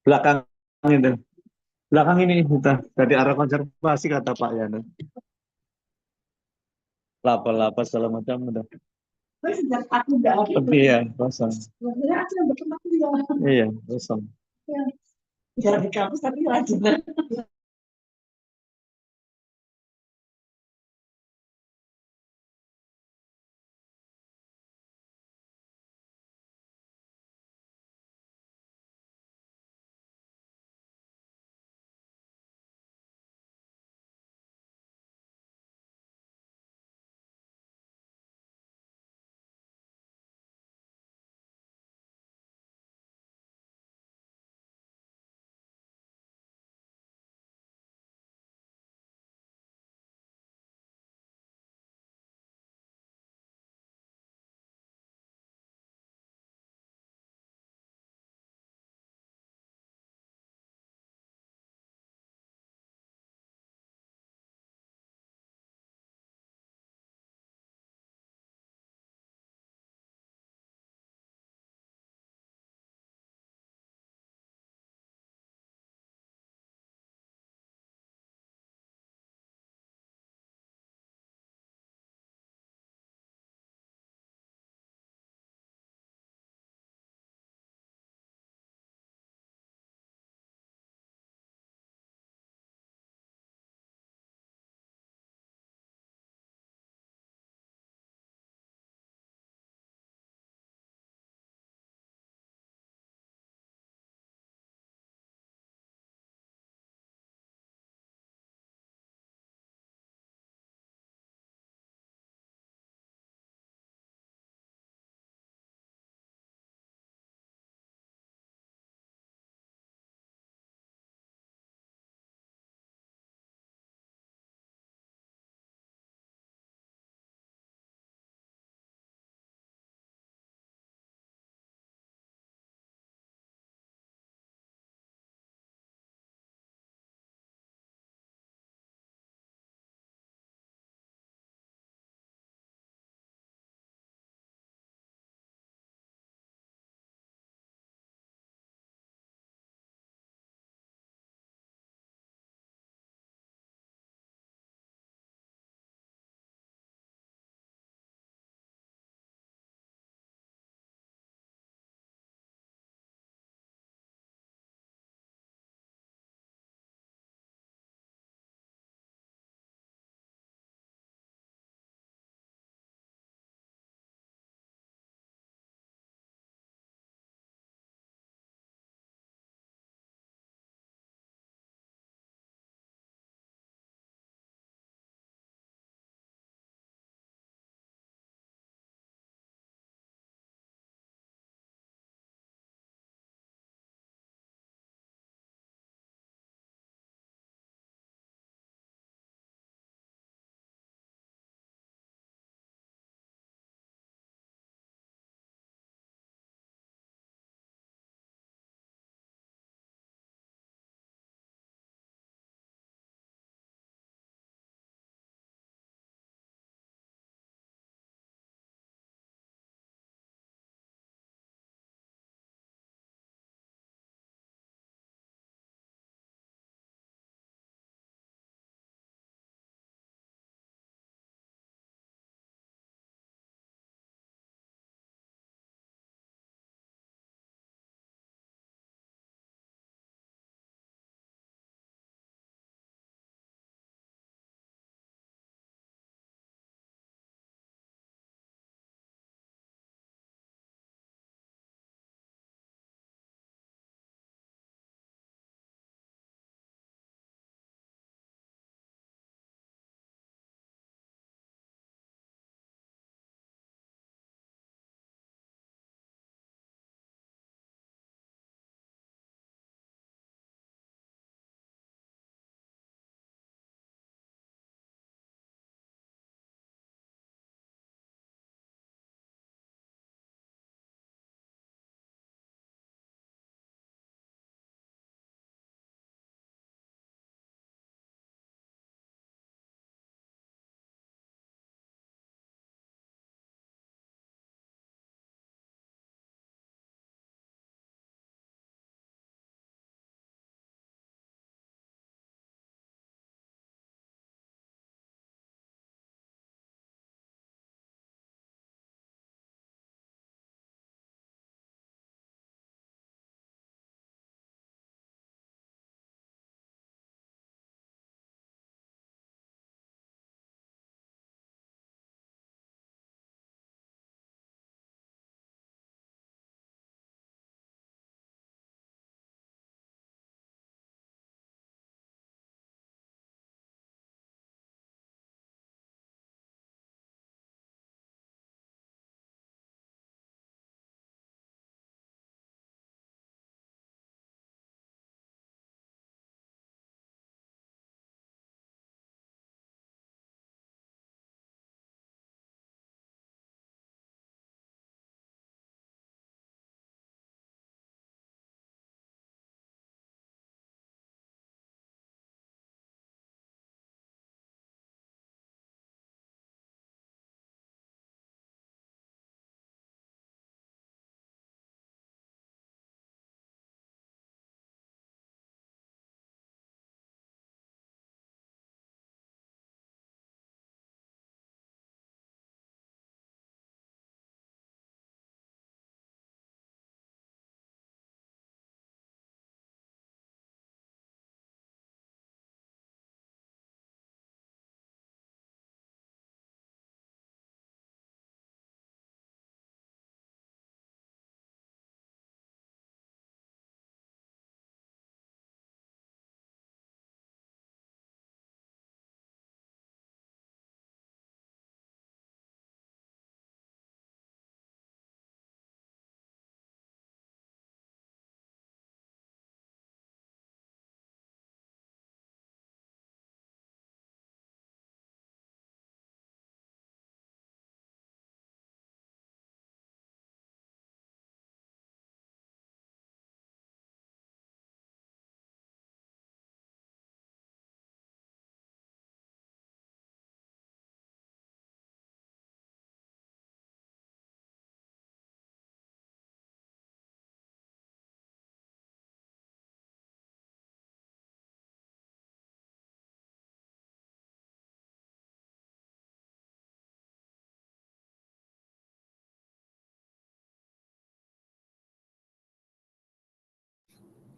Belakang itu. Belakang ini kita dari arah konservasi kata Pak Yana. Lapa-lapa segala macam udah. Tapi ya kosong. Iya kosong. Jalan di kampus tapi rajin.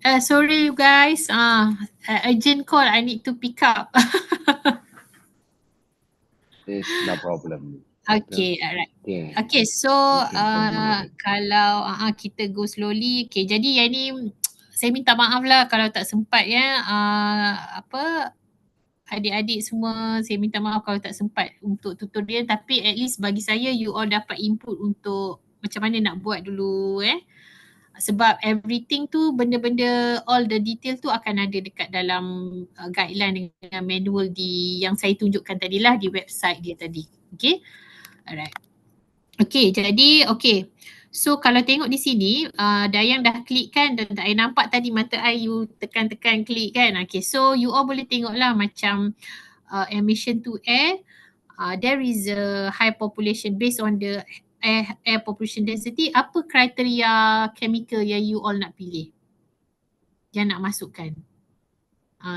Sorry you guys. Urgent call. I need to pick up. It's no problem. Okay, alright. Okay. Okay, so You can continue. kalau kita go slowly. Okay, jadi yang ni saya minta maaf lah kalau tak sempat ya. Adik-adik semua saya minta maaf kalau tak sempat untuk tutorial, tapi at least bagi saya you all dapat input untuk macam mana nak buat dulu sebab everything tu benda-benda all the detail tu akan ada dekat dalam guideline dengan manual yang saya tunjukkan tadilah di website dia tadi. Okay, alright. Okay, jadi okay. So kalau tengok di sini, Dayang dah klik kan dan I nampak tadi mata I you tekan-tekan klik kan. Okay, so you all boleh tengok lah macam emission to air, there is a high population based on the air population density. Apa kriteria chemical yang you all nak pilih? Yang nak masukkan?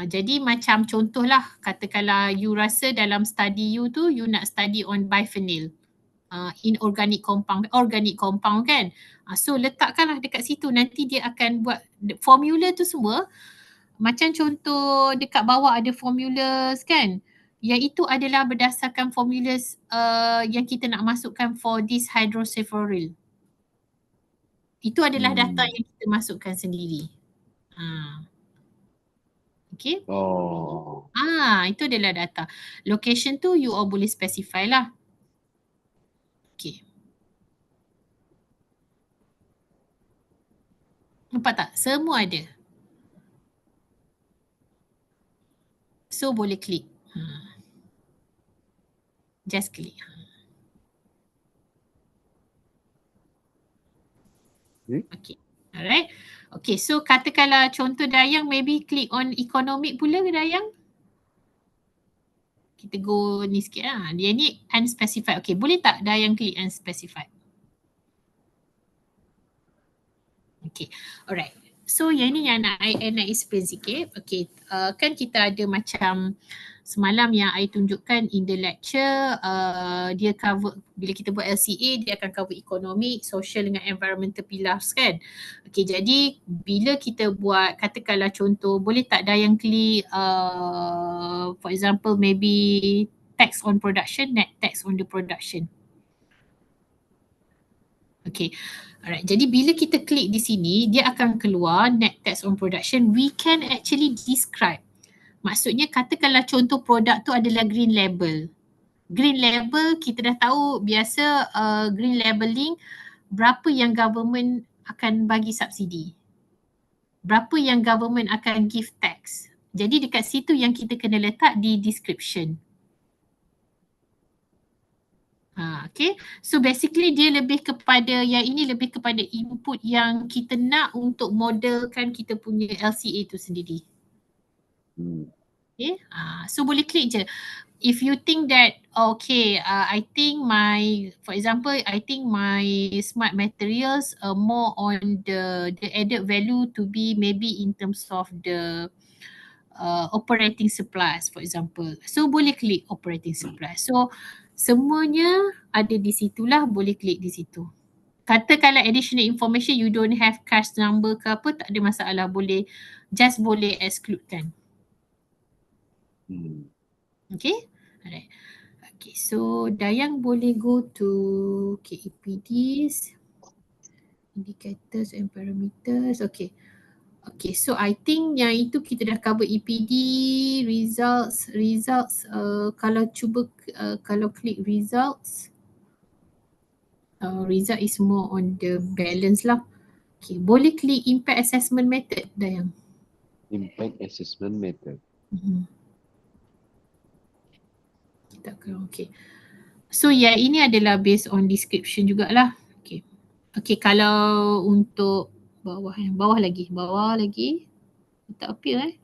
Jadi macam contohlah, katakanlah you rasa dalam study you tu, you nak study on biphenyl. Inorganic compound kan. So letakkanlah dekat situ, nanti dia akan buat formula tu semua. Macam contoh dekat bawah ada formulas kan, yang itu adalah berdasarkan formulas yang kita nak masukkan for this hydroxyfluoryl. Itu adalah data yang kita masukkan sendiri. Okay. Itu adalah data. Location tu you all boleh specify lah. Okay. Nampak tak? Semua ada. So boleh klik. Just klik. Okay. Alright. Okay, so katakanlah contoh Dayang maybe klik on economic pula ke Dayang? Kita go ni sikit lah. Dia ni unspecified. Okay, boleh tak Dayang klik unspecified? Okay, alright. So yang ni yang nak explain sikit. Okay, kan kita ada macam semalam yang I tunjukkan in the lecture, dia cover, bila kita buat LCA dia akan cover economic, social dengan environmental pillars kan. Okay, jadi bila kita buat, katakanlah contoh, boleh tak Dayang klik for example maybe tax on production, net tax on the production. Okay, alright. Jadi bila kita klik di sini, dia akan keluar net tax on production. We can actually describe. Maksudnya katakanlah contoh produk tu adalah green label. Green label kita dah tahu biasa green labeling berapa yang government akan bagi subsidi. Berapa yang government akan give tax. Jadi dekat situ yang kita kena letak di description. Okay, so basically dia lebih kepada, yang ini lebih kepada input yang kita nak untuk modelkan kita punya LCA tu sendiri. Okay, so boleh klik je. If you think that, okay, I think for example, I think my smart materials more on the added value to be maybe in terms of the operating supplies for example. So boleh klik operating supplies. So semuanya ada di situlah, boleh klik di situ. Katakanlah additional information you don't have cash number ke apa, tak ada masalah, boleh exclude kan. Okay, alright. Okay, so Dayang boleh go to EPDs, indicators and parameters. Okay. Okay, so I think yang itu kita dah cover EPD, results, kalau cuba, kalau klik results, result is more on the balance lah. Okay, boleh klik impact assessment method Dayang. Impact assessment method. Kita akan, okay. So yang ini adalah based on description jugalah. Okay. Okay, kalau untuk bawah lagi. Tak appear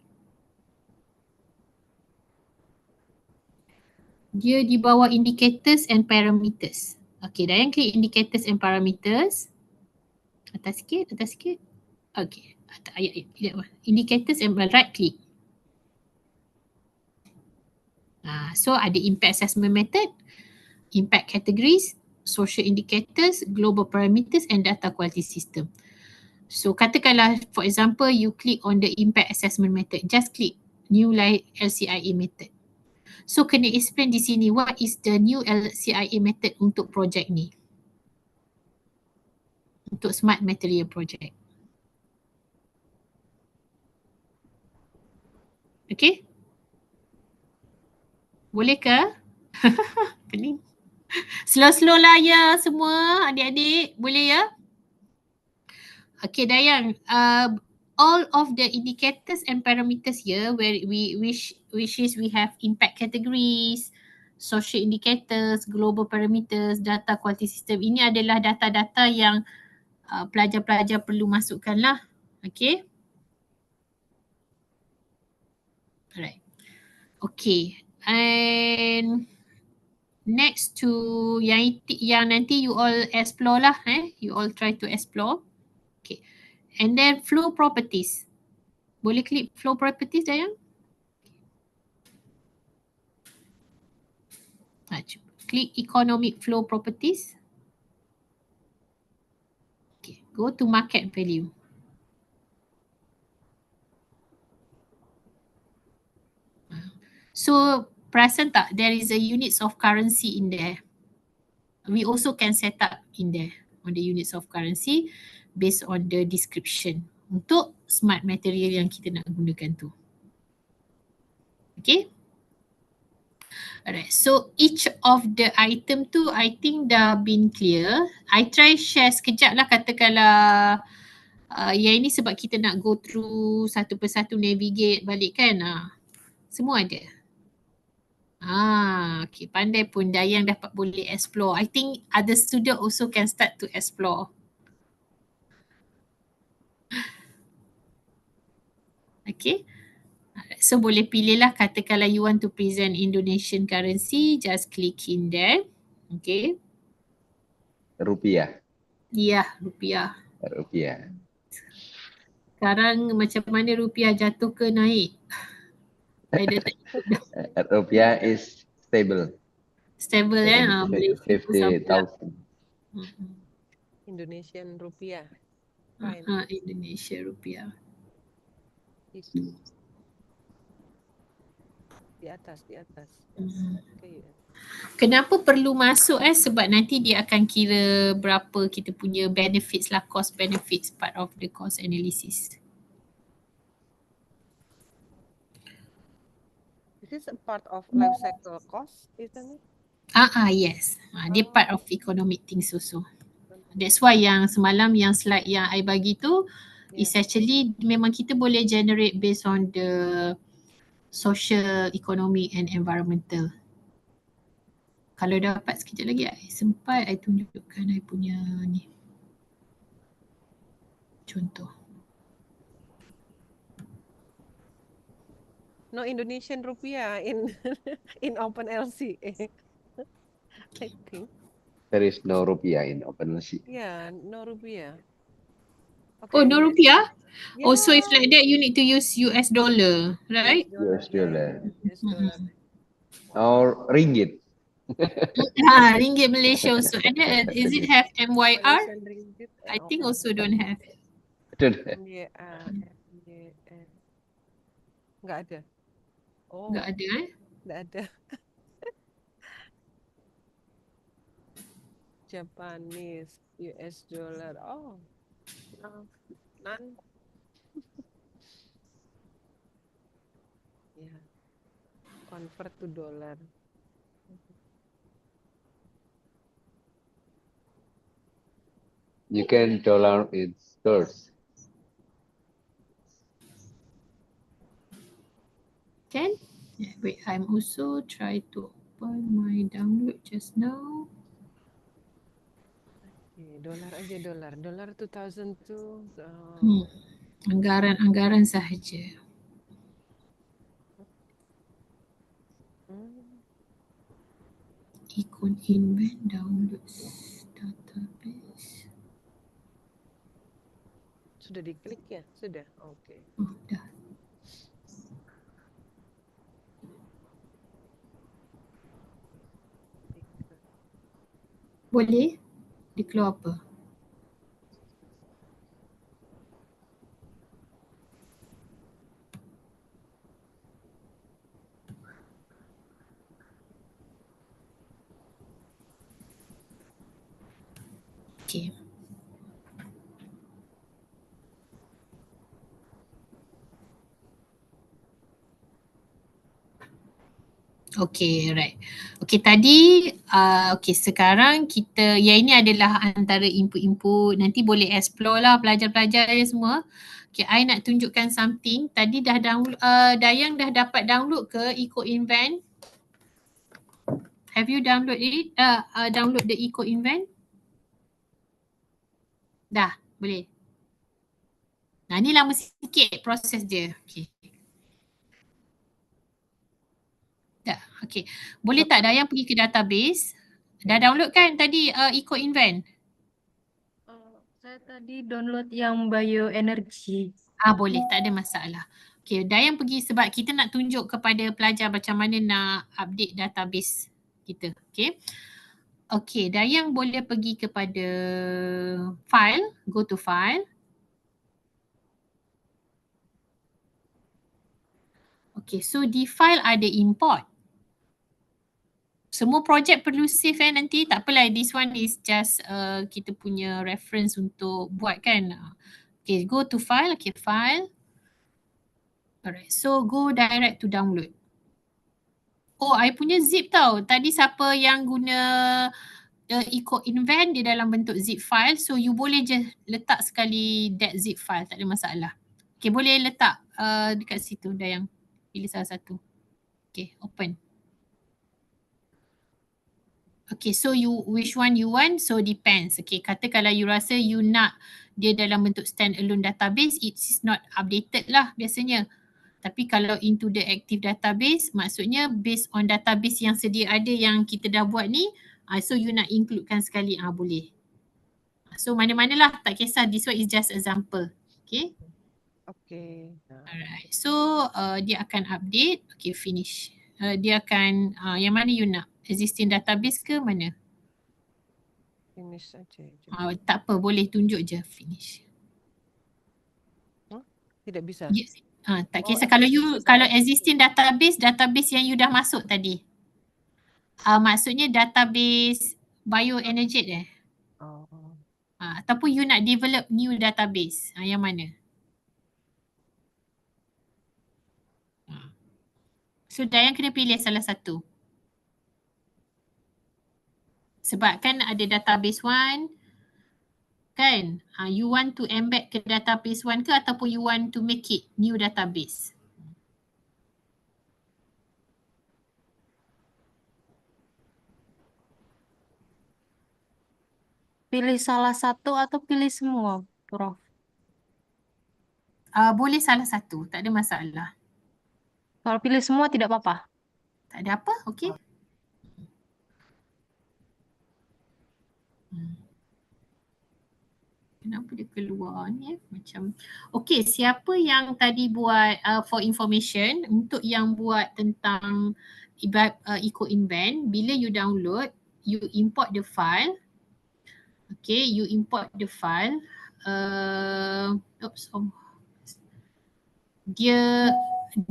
Dia di bawah indicators and parameters. Okay, Dayang klik indicators and parameters. Atas sikit. Okay, ayat indicators and right click. So ada impact assessment method, impact categories, social indicators, global parameters and data quality system. So katakanlah for example you click on the impact assessment method, just click new LCIA method. So kena explain di sini what is the new LCIA method untuk projek ni. Untuk smart material project. Okay? Boleh ke? Pening. Slow-slow lah ya semua adik-adik. Boleh ya? Okay Dayang, all of the indicators and parameters here where which is we have impact categories, social indicators, global parameters, data quality system. Ini adalah data-data yang pelajar-pelajar perlu masukkan lah. Okay. Alright. Okay. And next to yang nanti you all explore lah. You all try to explore. Okay. And then flow properties. Boleh klik flow properties Dayang? Klik economic flow properties. Okay. Go to market value. So perasan tak there is a units of currency in there. We also can set up in there on the units of currency based on the description untuk smart material yang kita nak gunakan tu. Okay. Alright, so each of the item tu I think dah been clear. I try share sekejap lah katakanlah yang ini sebab kita nak go through satu persatu navigate balik kan. Semua ada. Okay, pandai pun Dayang dapat boleh explore. I think other student also can start to explore. Okay. So boleh pilih lah katakanlah you want to present Indonesian currency, just click in there. Okay. Rupiah. Ya, rupiah. Rupiah. Sekarang macam mana rupiah jatuh ke naik? Rupiah is stable. Stable ya. 50,000. Indonesian rupiah. Indonesia rupiah. Di atas. Okay. Kenapa perlu masuk sebab nanti dia akan kira berapa kita punya benefits lah, cost benefits part of the cost analysis. This is a part of life cycle cost, isn't it? Yes. Dia part of economic things also. That's why yang semalam yang slide yang I bagi tu is actually memang kita boleh generate based on the social, economic and environmental. Kalau dapat sekejap lagi sempat I tunjukkan I punya ni. Contoh. No Indonesian rupiah in OpenLC. I think. There is no rupiah in OpenLC. Yeah, no rupiah. Okay. Oh, no rupiah? Yeah. Oh, so if like that you need to use US dollar, right? US dollar. US dollar. Or ringgit. Ringgit Malaysia also. And then, is it have MYR? I think also don't have. Enggak ada. Oh. Enggak ada Enggak ada. Japanese, US dollar. Oh. None. Yeah. Convert to dollar. You can dollar in stores. Can? Yeah, wait, I'm also try to open my download just now. Okay, dollar aja dollar. Dollar 2002. Anggaran sahaja. Icon invent downloads database. Sudah diklik ya? Sudah. Oke. Oh, dah. Boleh? Dikeluar apa? Okay. Okay, right. Okay, tadi, okay, sekarang kita, yang ini adalah antara input-input, nanti boleh explore lah pelajar-pelajar dia semua. Okay, I nak tunjukkan something. Tadi dah download, Dayang dah dapat download ke EcoInvent? Have you download it? Download the EcoInvent? Dah, boleh. Nah, ni lama sikit proses dia. Okay. Dah, okay. Boleh tak Dayang pergi ke database? Dah download kan tadi EcoInvent? Saya tadi download yang bioenergi. Boleh, tak ada masalah. Okay, Dayang pergi sebab kita nak tunjuk kepada pelajar macam mana nak update database kita. Okay. Okay, Dayang boleh pergi kepada file, go to file. Okay, so di file ada import. Semua projek perlu save nanti, tak apalah, this one is just kita punya reference untuk buat kan. Okay, go to file, okay, file. Alright, so go direct to download. Oh, I punya zip tau. Tadi siapa yang guna EcoInvent dia dalam bentuk zip file. So you boleh je letak sekali that zip file, tak ada masalah. Okay, boleh letak dekat situ Dayang. Pilih salah satu. Okay, open. Okay, so you which one you want? So depends. Okay, kata kalau you rasa you nak dia dalam bentuk standalone database, it is not updated lah biasanya. Tapi kalau into the active database, maksudnya based on database yang sedia ada yang kita dah buat ni, so you nak includekan sekali, boleh. So mana-manalah, tak kisah, this one is just example. Okay. Okay. Alright, so dia akan update. Okay, finish. Dia akan, yang mana you nak? Existing database ke mana? Finish saja. Tak apa, boleh tunjuk je finish. Tidak bisa. Yes. Tak kisah, kalau existing database yang you dah masuk tadi. Maksudnya database bioenergy ataupun you nak develop new database, yang mana? So Dayang kena pilih salah satu. Sebab kan ada database one, kan? You want to embed ke database one ke ataupun you want to make it new database? Pilih salah satu atau pilih semua, Prof? Boleh salah satu, tak ada masalah. Kalau pilih semua tidak apa-apa? Tak ada apa, okey. Kenapa dia keluar ni macam. Okey, siapa yang tadi buat for information, untuk yang buat tentang EcoInvent, bila you download, you import the file. Okay, you import the file.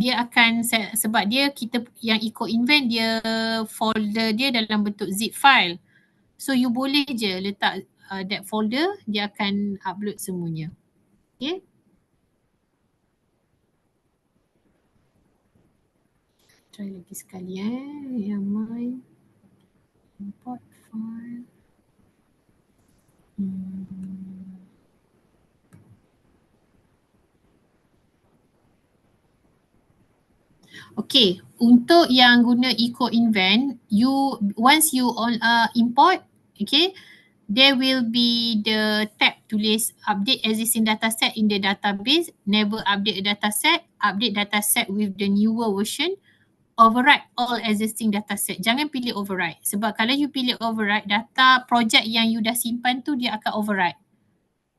Dia akan, sebab dia kita yang EcoInvent dia folder dia dalam bentuk zip file. So you boleh je letak that folder, dia akan upload semuanya. Okay. Try lagi sekali yang my import file. Okay, untuk yang guna EcoInvent, once you import, okay, there will be the tab tulis update existing dataset in the database, never update a dataset, update dataset with the newer version, override all existing dataset. Jangan pilih override, sebab kalau you pilih override, data project yang you dah simpan tu dia akan override.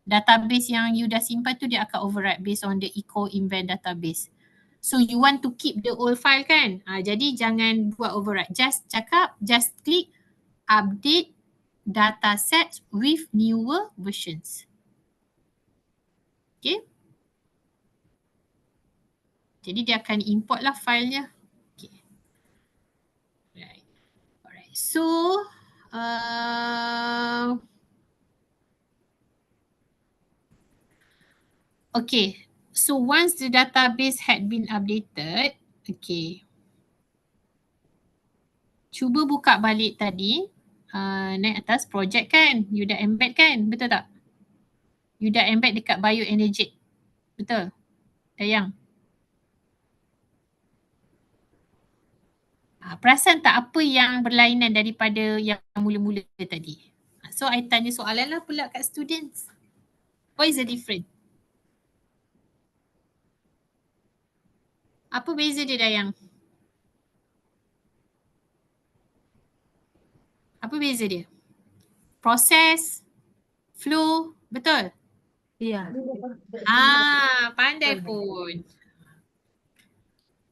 Database yang you dah simpan tu dia akan override based on the EcoInvent database. So you want to keep the old file kan? Jadi jangan buat override. Just click update dataset with newer versions. Okay. Jadi dia akan import lah filenya. Okay. Alright. So Okay, so once the database had been updated, okay, cuba buka balik tadi, naik atas project kan, you dah embed kan, betul tak? You dah embed dekat bioenergy, betul? Dayang? Perasan tak apa yang berlainan daripada yang mula-mula tadi? So I tanya soalan lah pula kat students. What is the difference? Apa beza dia Dayang? Apa beza dia? Proses, flow, betul? Iya. Pandai pun.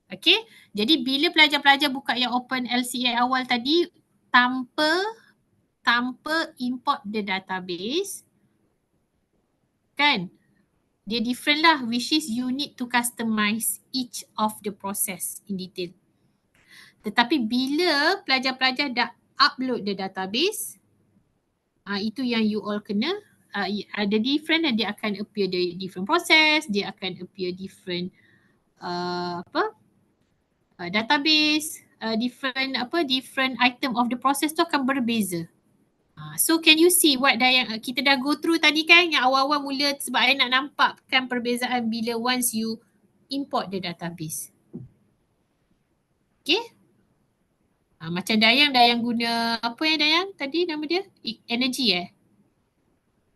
Okay, jadi bila pelajar-pelajar buka yang open LCA awal tadi tanpa import the database, kan? Dia different lah, which is you need to customize each of the process in detail. Tetapi bila pelajar-pelajar dah upload the database, itu yang you all kena, ada different dan dia akan appear the different process, dia akan appear different database, different item of the process tu akan berbeza. So can you see what yang kita dah go through tadi kan, yang awal-awal mula sebab I nak nampak kan perbezaan bila once you import the database. Okay. Macam Dayang guna apa yang Dayang tadi nama dia? Energy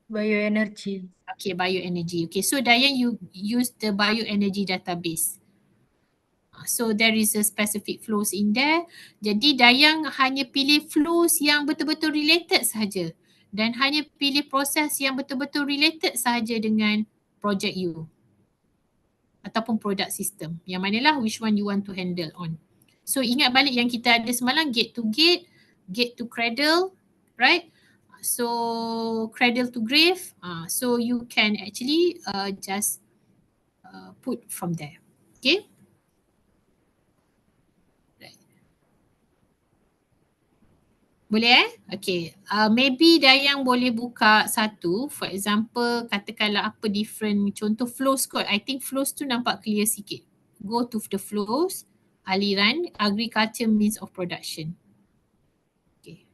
Bioenergy. Okay, bioenergy. Okay, so Dayang you use the bioenergy database. So there is a specific flows in there. Jadi Dayang hanya pilih flows yang betul-betul related sahaja dan hanya pilih proses yang betul-betul related sahaja dengan project you ataupun product system. Yang manalah which one you want to handle on. So ingat balik yang kita ada semalam, gate to gate, gate to cradle, right? So cradle to grave. So you can actually just put from there. Okay? Boleh Okay. Maybe Dayang boleh buka satu. For example, katakanlah apa different contoh flows kot. I think flows tu nampak clear sikit. Go to the flows, aliran, agriculture means of production. Okay.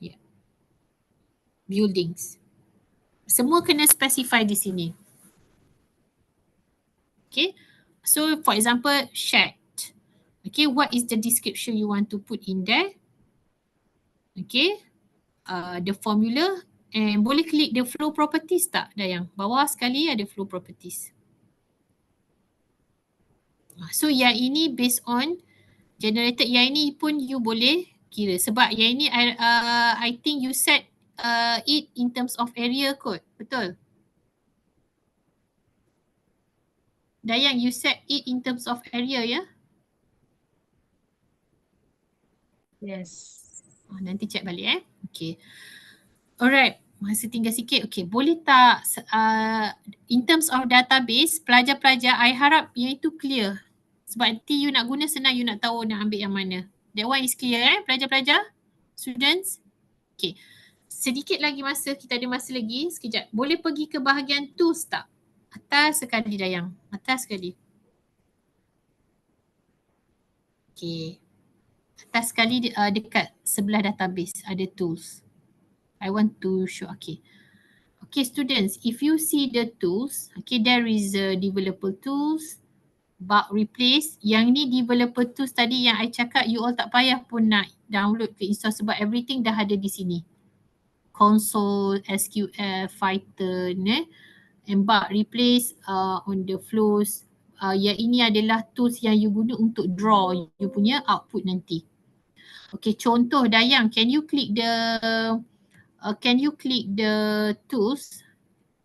Yeah. Buildings. Semua kena specify di sini. Okay. So for example, shed. Okay, what is the description you want to put in there? Okay, the formula, and boleh klik the flow properties tak Dayang? Bawah sekali ada flow properties. So yang ini based on generated, yang ini pun you boleh kira sebab yang ini I think you set it in terms of area kot, betul? Dayang, you set it in terms of area ya? Yes. Nanti check balik Okay. Alright, masa tinggal sikit. Okay, boleh tak in terms of database, pelajar-pelajar, I harap yang itu clear. Sebab nanti you nak guna senang, you nak tahu nak ambil yang mana. That one is clear pelajar-pelajar? Students? Okay, sedikit lagi masa, kita ada masa lagi. Sekejap, boleh pergi ke bahagian tools tak? Atas sekali Dayang, atas sekali. Okay. Atas sekali dekat sebelah database ada tools. I want to show, okay. Okay students, if you see the tools, okay, there is a developer tools, bug replace. Yang ni developer tools tadi yang I cakap you all tak payah pun nak download ke install sebab everything dah ada di sini. Console, SQL, Python, and bug replace on the flows. Yang ini adalah tools yang you guna untuk draw you punya output nanti. Okay, contoh Dayang, can you click the tools?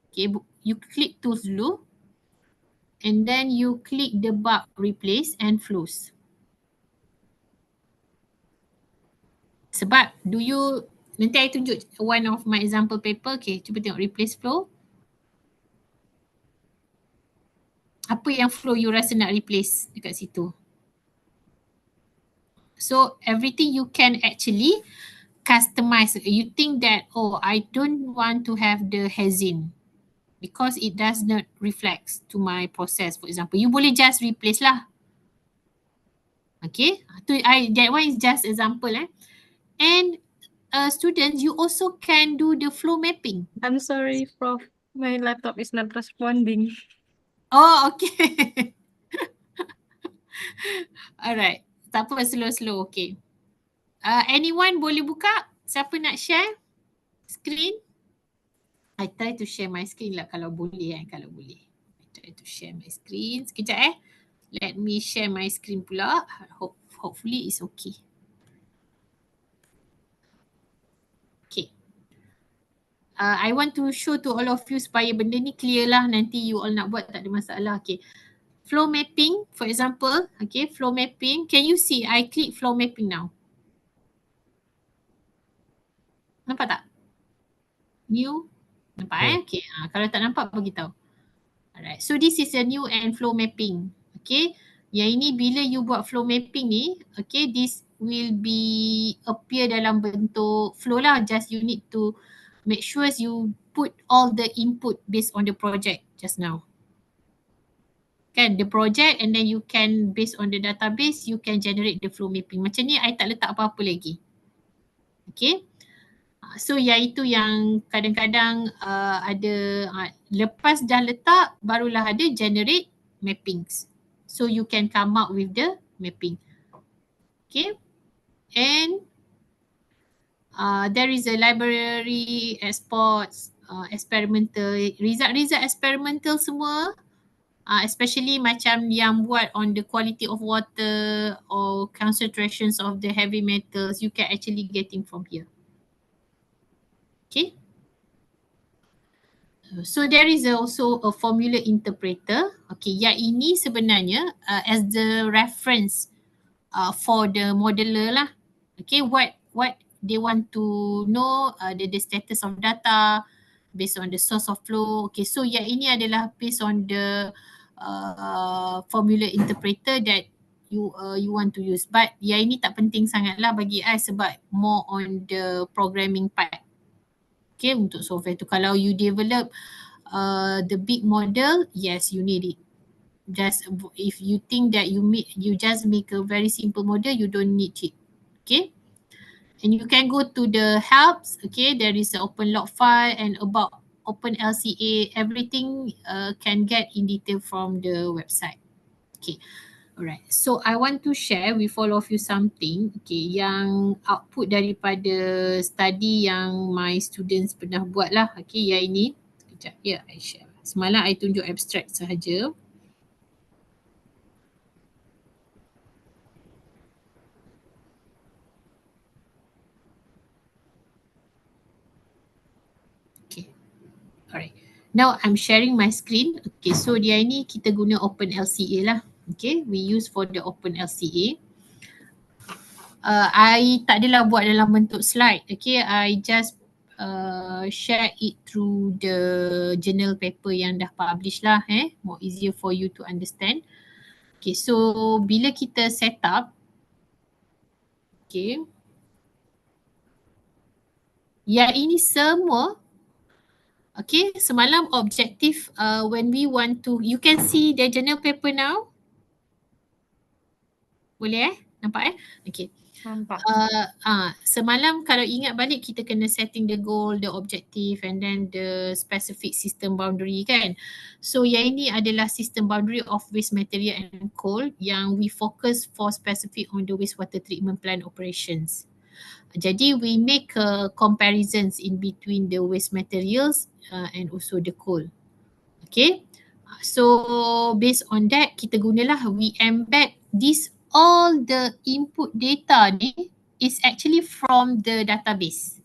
Okay, you click tools dulu and then you click the bug replace and flows. Sebab nanti I tunjuk one of my example paper. Okay, cuba tengok replace flow. Apa yang flow you rasa nak replace dekat situ? So everything you can actually customize. You think that, oh, I don't want to have the hazing. because it does not reflect to my process. For example, you boleh just replace lah. Okay, that one is just example. And students, you also can do the flow mapping. I'm sorry, Prof. My laptop is not responding. Oh, okay. Alright, tak apa, slow-slow, okay. Anyone boleh buka? Siapa nak share screen? I try to share my screen lah kalau boleh kalau boleh. I try to share my screen. Sekejap Let me share my screen pula. Hopefully it's okay. Okay. I want to show to all of you supaya benda ni clear lah. Nanti you all nak buat tak ada masalah. Okay. Flow mapping, for example. Okay, flow mapping. Can you see? I click flow mapping now. Nampak tak? New. Nampak Okay. Kalau tak nampak, bagi tahu. Alright. So this is a new and flow mapping. Okay. Yang ini bila you buat flow mapping ni, okay, this will be appear dalam bentuk flow lah. Just you need to make sure you put all the input based on the project just now. Kan, the project, and then you can based on the database, you can generate the flow mapping. Macam ni I tak letak apa-apa lagi. Okay. So yang itu yang kadang-kadang ada lepas dah letak barulah ada generate mappings. So you can come up with the mapping. Okay. And there is a library, exports, experimental, result experimental semua. Especially macam yang buat on the quality of water or concentrations of the heavy metals, you can actually getting from here. Okay. So there is also a formula interpreter. Okay, yang ini sebenarnya as the reference for the modeler lah. Okay, what they want to know the status of data based on the source of flow. Okay, so yang ini adalah based on the formula interpreter that you want to use. But yang ini tak penting sangat lah bagi I sebab more on the programming part. Okay, untuk software tu. Kalau you develop the big model, yes, you need it. Just if you think that you just make a very simple model, you don't need it. Okay. And you can go to the helps. Okay, there is an open log file and about OpenLCA. Everything can get in detail from the website. Okay. Alright, so I want to share with all of you something, okay, yang output daripada study yang my students pernah buat lah, okay, yang ini. Sekejap, I share. Semalam I tunjuk abstract sahaja. Okay, alright. Now I'm sharing my screen. Okay, so dia ini kita guna OpenLCA lah. Okay, we use for the OpenLCA. I tak adalah buat dalam bentuk slide. Okay, I just share it through the journal paper yang dah publish lah. More easier for you to understand. Okay, so bila kita set up, okay, yang ini semua, okay, semalam objektif when we want to, you can see the journal paper now. Boleh nampak Okay. Nampak. Semalam kalau ingat balik kita kena setting the goal, the objective and then the specific system boundary kan. So yang ini adalah system boundary of waste material and coal yang we focus for specific on the wastewater treatment plant operations. Jadi we make comparisons in between the waste materials and also the coal. Okay. So based on that kita gunalah, we embed this all the input data ni is actually from the database.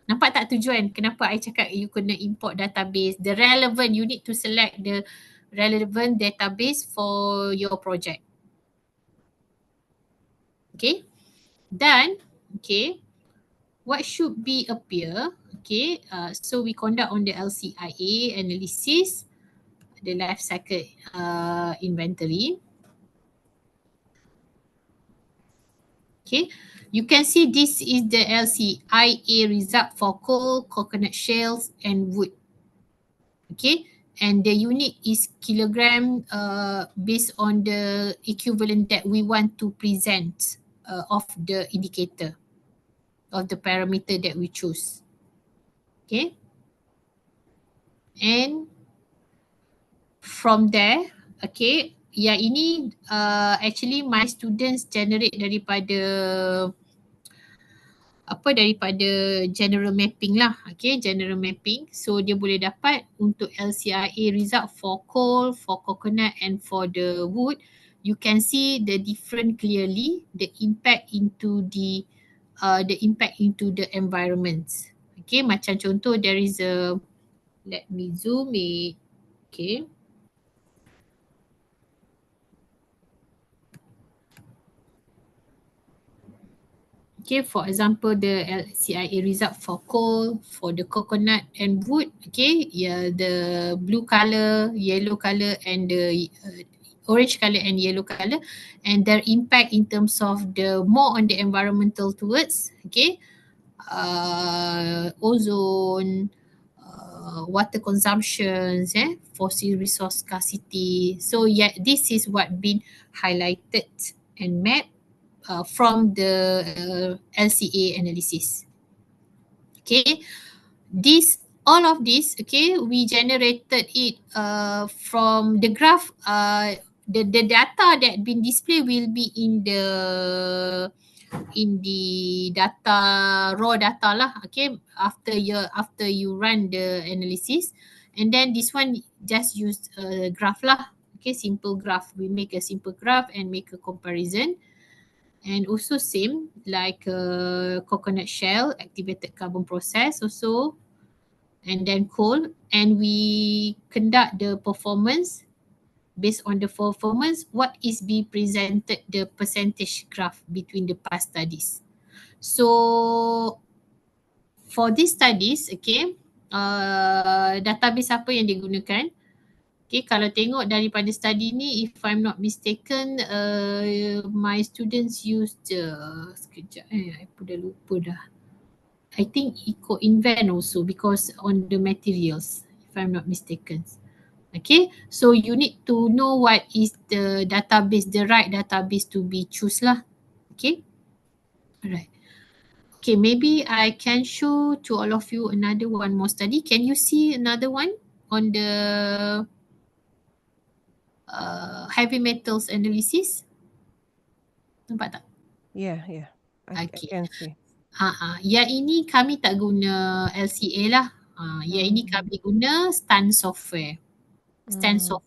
Nampak tak tujuan kenapa I cakap you kena import database, the relevant, you need to select the relevant database for your project. Okay. Dan, okay, what should be appear, okay, so we conduct on the LCIA analysis, the life cycle inventory. Okay, you can see this is the LCIA result for coal, coconut shells and wood. Okay, and the unit is kilogram based on the equivalent that we want to present of the indicator of the parameter that we choose. Okay, and from there, okay, yang ini actually my students generate daripada general mapping lah, okay, general mapping. So dia boleh dapat untuk LCIA result for coal, for coconut and for the wood. You can see the different clearly, the impact into the environment. Okay, macam contoh there is a, let me zoom it, okay. Okay, for example, the LCIA result for coal, for the coconut and wood, okay, yeah, the blue color, yellow color and the orange color and yellow color, and their impact in terms of the more on the environmental towards, okay, ozone, water consumptions, fossil resource scarcity. So yeah, this is what been highlighted and mapped from the LCA analysis. Okay, all of this, okay, we generated it from the graph. The data that been displayed will be in the data, raw data lah, okay, after you run the analysis. And then this one just use a graph lah, okay, simple graph. We make a simple graph and make a comparison. And also same like coconut shell, activated carbon process also, and then coal, and we conduct the performance. Based on the performance, what is being presented, the percentage graph between the past studies. So for these studies, okay, database apa yang digunakan? Okay, kalau tengok daripada study ni, if I'm not mistaken, my students used, sekejap aku dah lupa dah. I think EcoInvent also because on the materials, if I'm not mistaken. Okay, so you need to know what is the database, the right database to be choose lah. Okay, alright. Okay, maybe I can show to all of you another one more study. Can you see another one on the heavy metals analysis? Nampak tak? Yeah. I Okay. can see. Yang ini kami tak guna LCA lah. Yang ini kami guna STAN software. So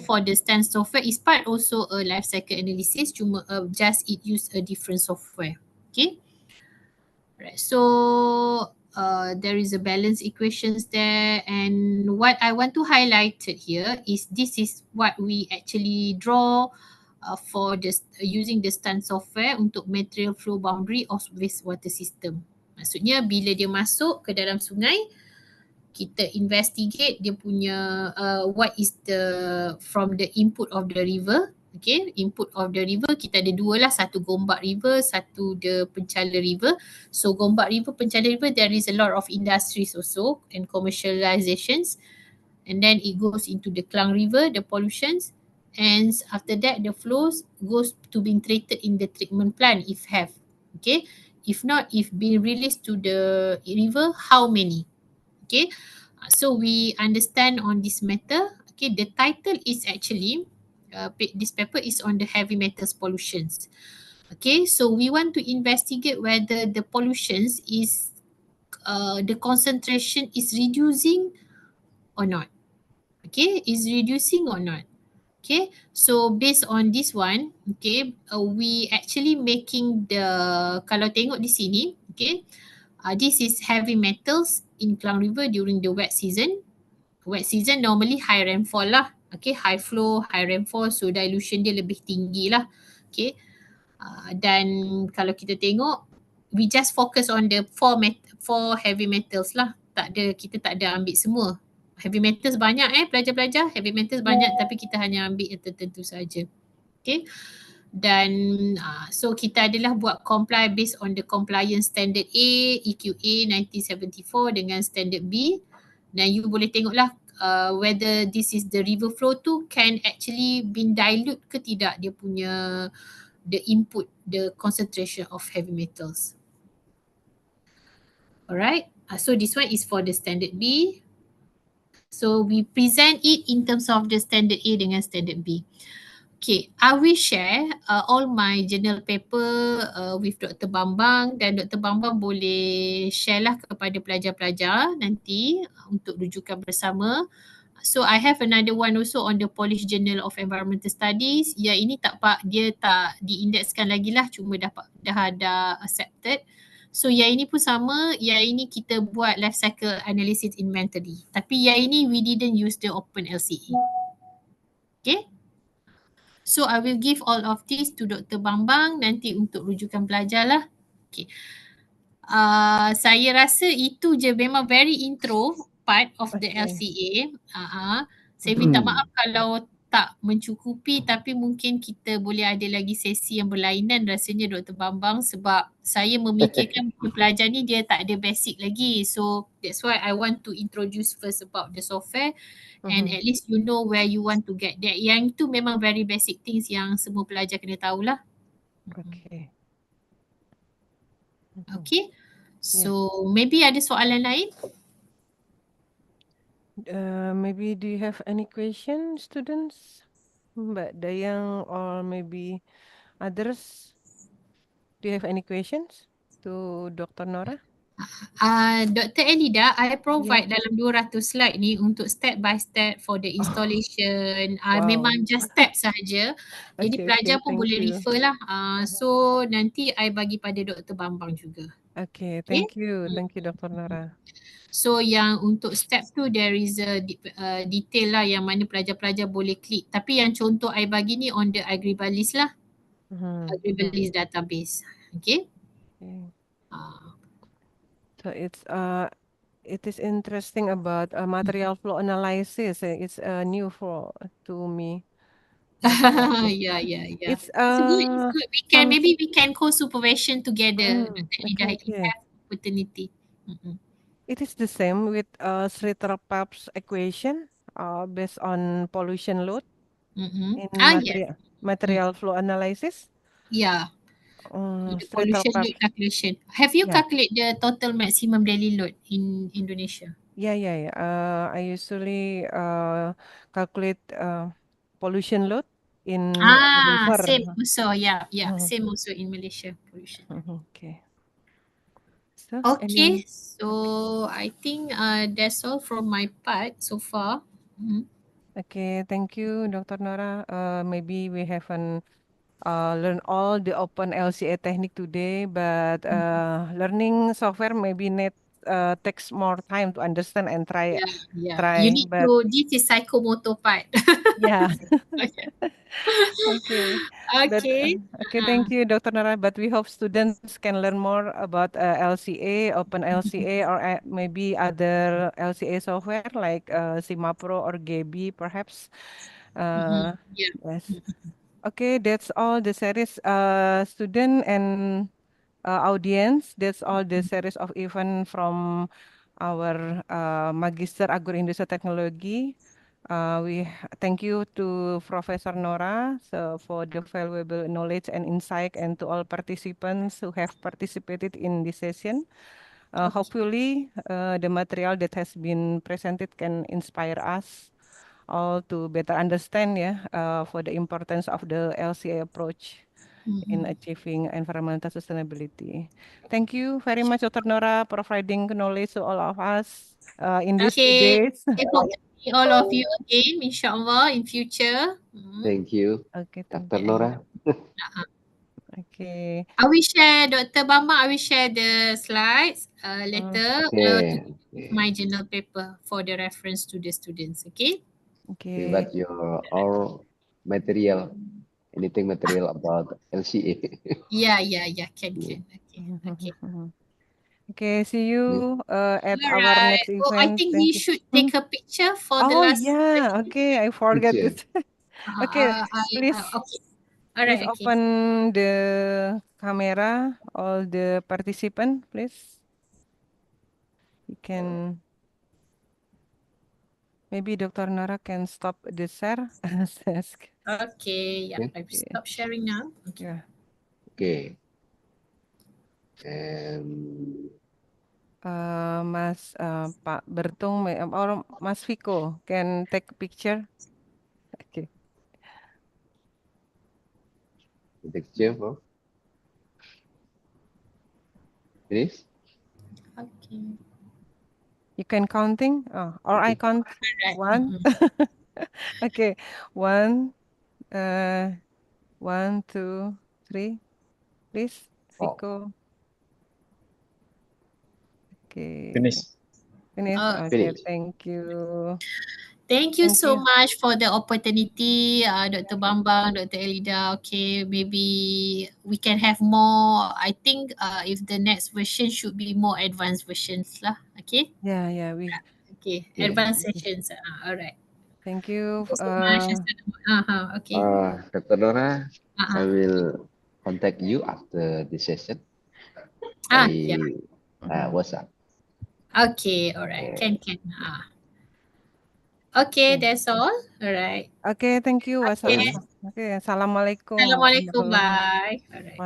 for the STAN software is part also a life cycle analysis, cuma just it use a different software. Okay. Right. So there is a balance equations there, and what I want to highlight here is this is what we actually draw for the using the STAN software untuk material flow boundary of wastewater system. Maksudnya bila dia masuk ke dalam sungai, kita investigate dia punya what is the from the input of the river. Okay, input of the river kita ada dua lah, satu Gombak River, satu the Penchala River. So Gombak River, Penchala River, there is a lot of industries also and commercializations, and then it goes into the Klang River, the pollutions, and after that the flows goes to being treated in the treatment plant if have. Okay, if not, if being released to the river, how many? Okay, so we understand on this matter. Okay, the title is actually this paper is on the heavy metals pollutions. Okay, so we want to investigate whether the pollutions is the concentration is reducing or not. Okay, is reducing or not. Okay, so based on this one, okay, we actually making the, kalau tengok di sini, okay, this is heavy metals in Klang River during the wet season. Wet season normally high rainfall lah. Okay, high flow, high rainfall, so dilution dia lebih tinggi lah. Okay, dan kalau kita tengok, we just focus on the four heavy metals lah. Kita tak ada ambil semua. Heavy metals banyak pelajar-pelajar, heavy metals banyak tapi kita hanya ambil yang tertentu saja. Okay, dan so kita adalah buat comply based on the compliance standard A, EQA 1974 dengan standard B. Dan you boleh tengoklah whether this is the river flow tu can actually been dilute ke tidak dia punya the input, the concentration of heavy metals. Alright, so this one is for the standard B. So we present it in terms of the standard A dengan standard B. Okay, I will share all my journal paper with Dr. Bambang, dan Dr. Bambang boleh share lah kepada pelajar-pelajar nanti untuk rujukan bersama. So I have another one also on the Polish Journal of Environmental Studies. Yang ini dia tak diindekskan lagi lah, cuma dah accepted. So yang ini pun sama, yang ini kita buat life cycle analysis inventory. Tapi yang ini we didn't use the open LCA. Okay. So I will give all of this to Dr. Bambang nanti untuk rujukan pelajar lah. Okay. Saya rasa itu je, memang very intro part of the LCA. Saya minta maaf kalau tak mencukupi, tapi mungkin kita boleh ada lagi sesi yang berlainan rasanya Dr. Bambang, sebab saya memikirkan pelajar ni dia tak ada basic lagi. So that's why I want to introduce first about the software and at least you know where you want to get that. Yang itu memang very basic things yang semua pelajar kena tahulah. Okay. Okay. So maybe ada soalan lain? Maybe do you have any question, students? Mbak Dayang or maybe others? Do you have any questions to Dr. Nora? Dr. Elida, I provide dalam 200 slide ni untuk step by step for the installation. Memang just step saja. Jadi pelajar pun boleh refer lah. So nanti I bagi pada Dr. Bambang juga. Okay, thank you. Thank you, Dr. Nora. So yang untuk step tu there is a detail lah yang mana pelajar-pelajar boleh klik. Tapi yang contoh I bagi ni on the Agribalis lah. Agribalis database. Okay. So it is interesting about material flow analysis. It's new to me. Yeah. It's good. Maybe we can co-supervision together. Okay. Have opportunity. It is the same with Schritter-Pabst equation based on pollution load in material flow analysis. Yeah. The pollution load calculation. Have you calculated the total maximum daily load in Indonesia? Yeah. I usually calculate pollution load in river. Same also. Yeah. Same also in Malaysia pollution. Okay. So I think that's all from my part so far. Okay, thank you, Dr. Nora. Maybe we haven't learned all the open LCA technique today, but learning software maybe takes more time to understand and try. You need to. This is psychomotor part. Yeah. Okay. Thank you, Dr. Nora. But we hope students can learn more about LCA, Open LCA, or maybe other LCA software like CIMAPRO or GEBI, perhaps. Yes. Okay, that's all the series, student and audience. That's all the series of event from our Magister Agroindustri Teknologi. We thank you to Professor Nora for the valuable knowledge and insight, and to all participants who have participated in this session. Hopefully, the material that has been presented can inspire us all to better understand for the importance of the LCA approach in achieving environmental sustainability. Thank you very much, Dr. Nora, providing knowledge to all of us in these 2 days. All of you again, inshallah, in future. Thank you, Dr. Nora. Okay. I will share, Dr. Bambang, I will share the slides later to my journal paper for the reference to the students, okay? Okay. But your all material, anything material about LCA. Yeah, can. Okay. Okay, see you at our next event. I think we should take a picture for the last. Okay, I forgot it. Okay, please. All right. Please open the camera, all the participants, please. You can. Maybe Dr. Nora can stop the share. Okay, yeah, Okay. I've stopped sharing now. Okay. Yeah. Okay. And Mas Pak Bertung or Mas Viko can take a picture. Okay. the picture for finish. Okay. You can counting, or I Okay. count Alright. one. Mhm. Okay, 1, 1, 2, 3. Please, Oh, Viko. Okay, Finish. finish. Oh, Okay, finish. thank you. thank you Thank so you. much for the opportunity, Dr. Bambang, Dr. Elida. Okay, maybe we can have more. I think if the next version should be more advanced versions lah. Okay. Yeah, Okay, Yeah. advanced okay. sessions. Alright. Thank you. Thank you so much. Okay. Dr. Nora, I Uh-huh. will contact you after the session Yeah. by WhatsApp. Okay, alright. Can. Okay, that's all. Alright. Okay, thank you. Okay. Okay, assalamualaikum Assalamualaikum. warahmatullahi Bye. Alright.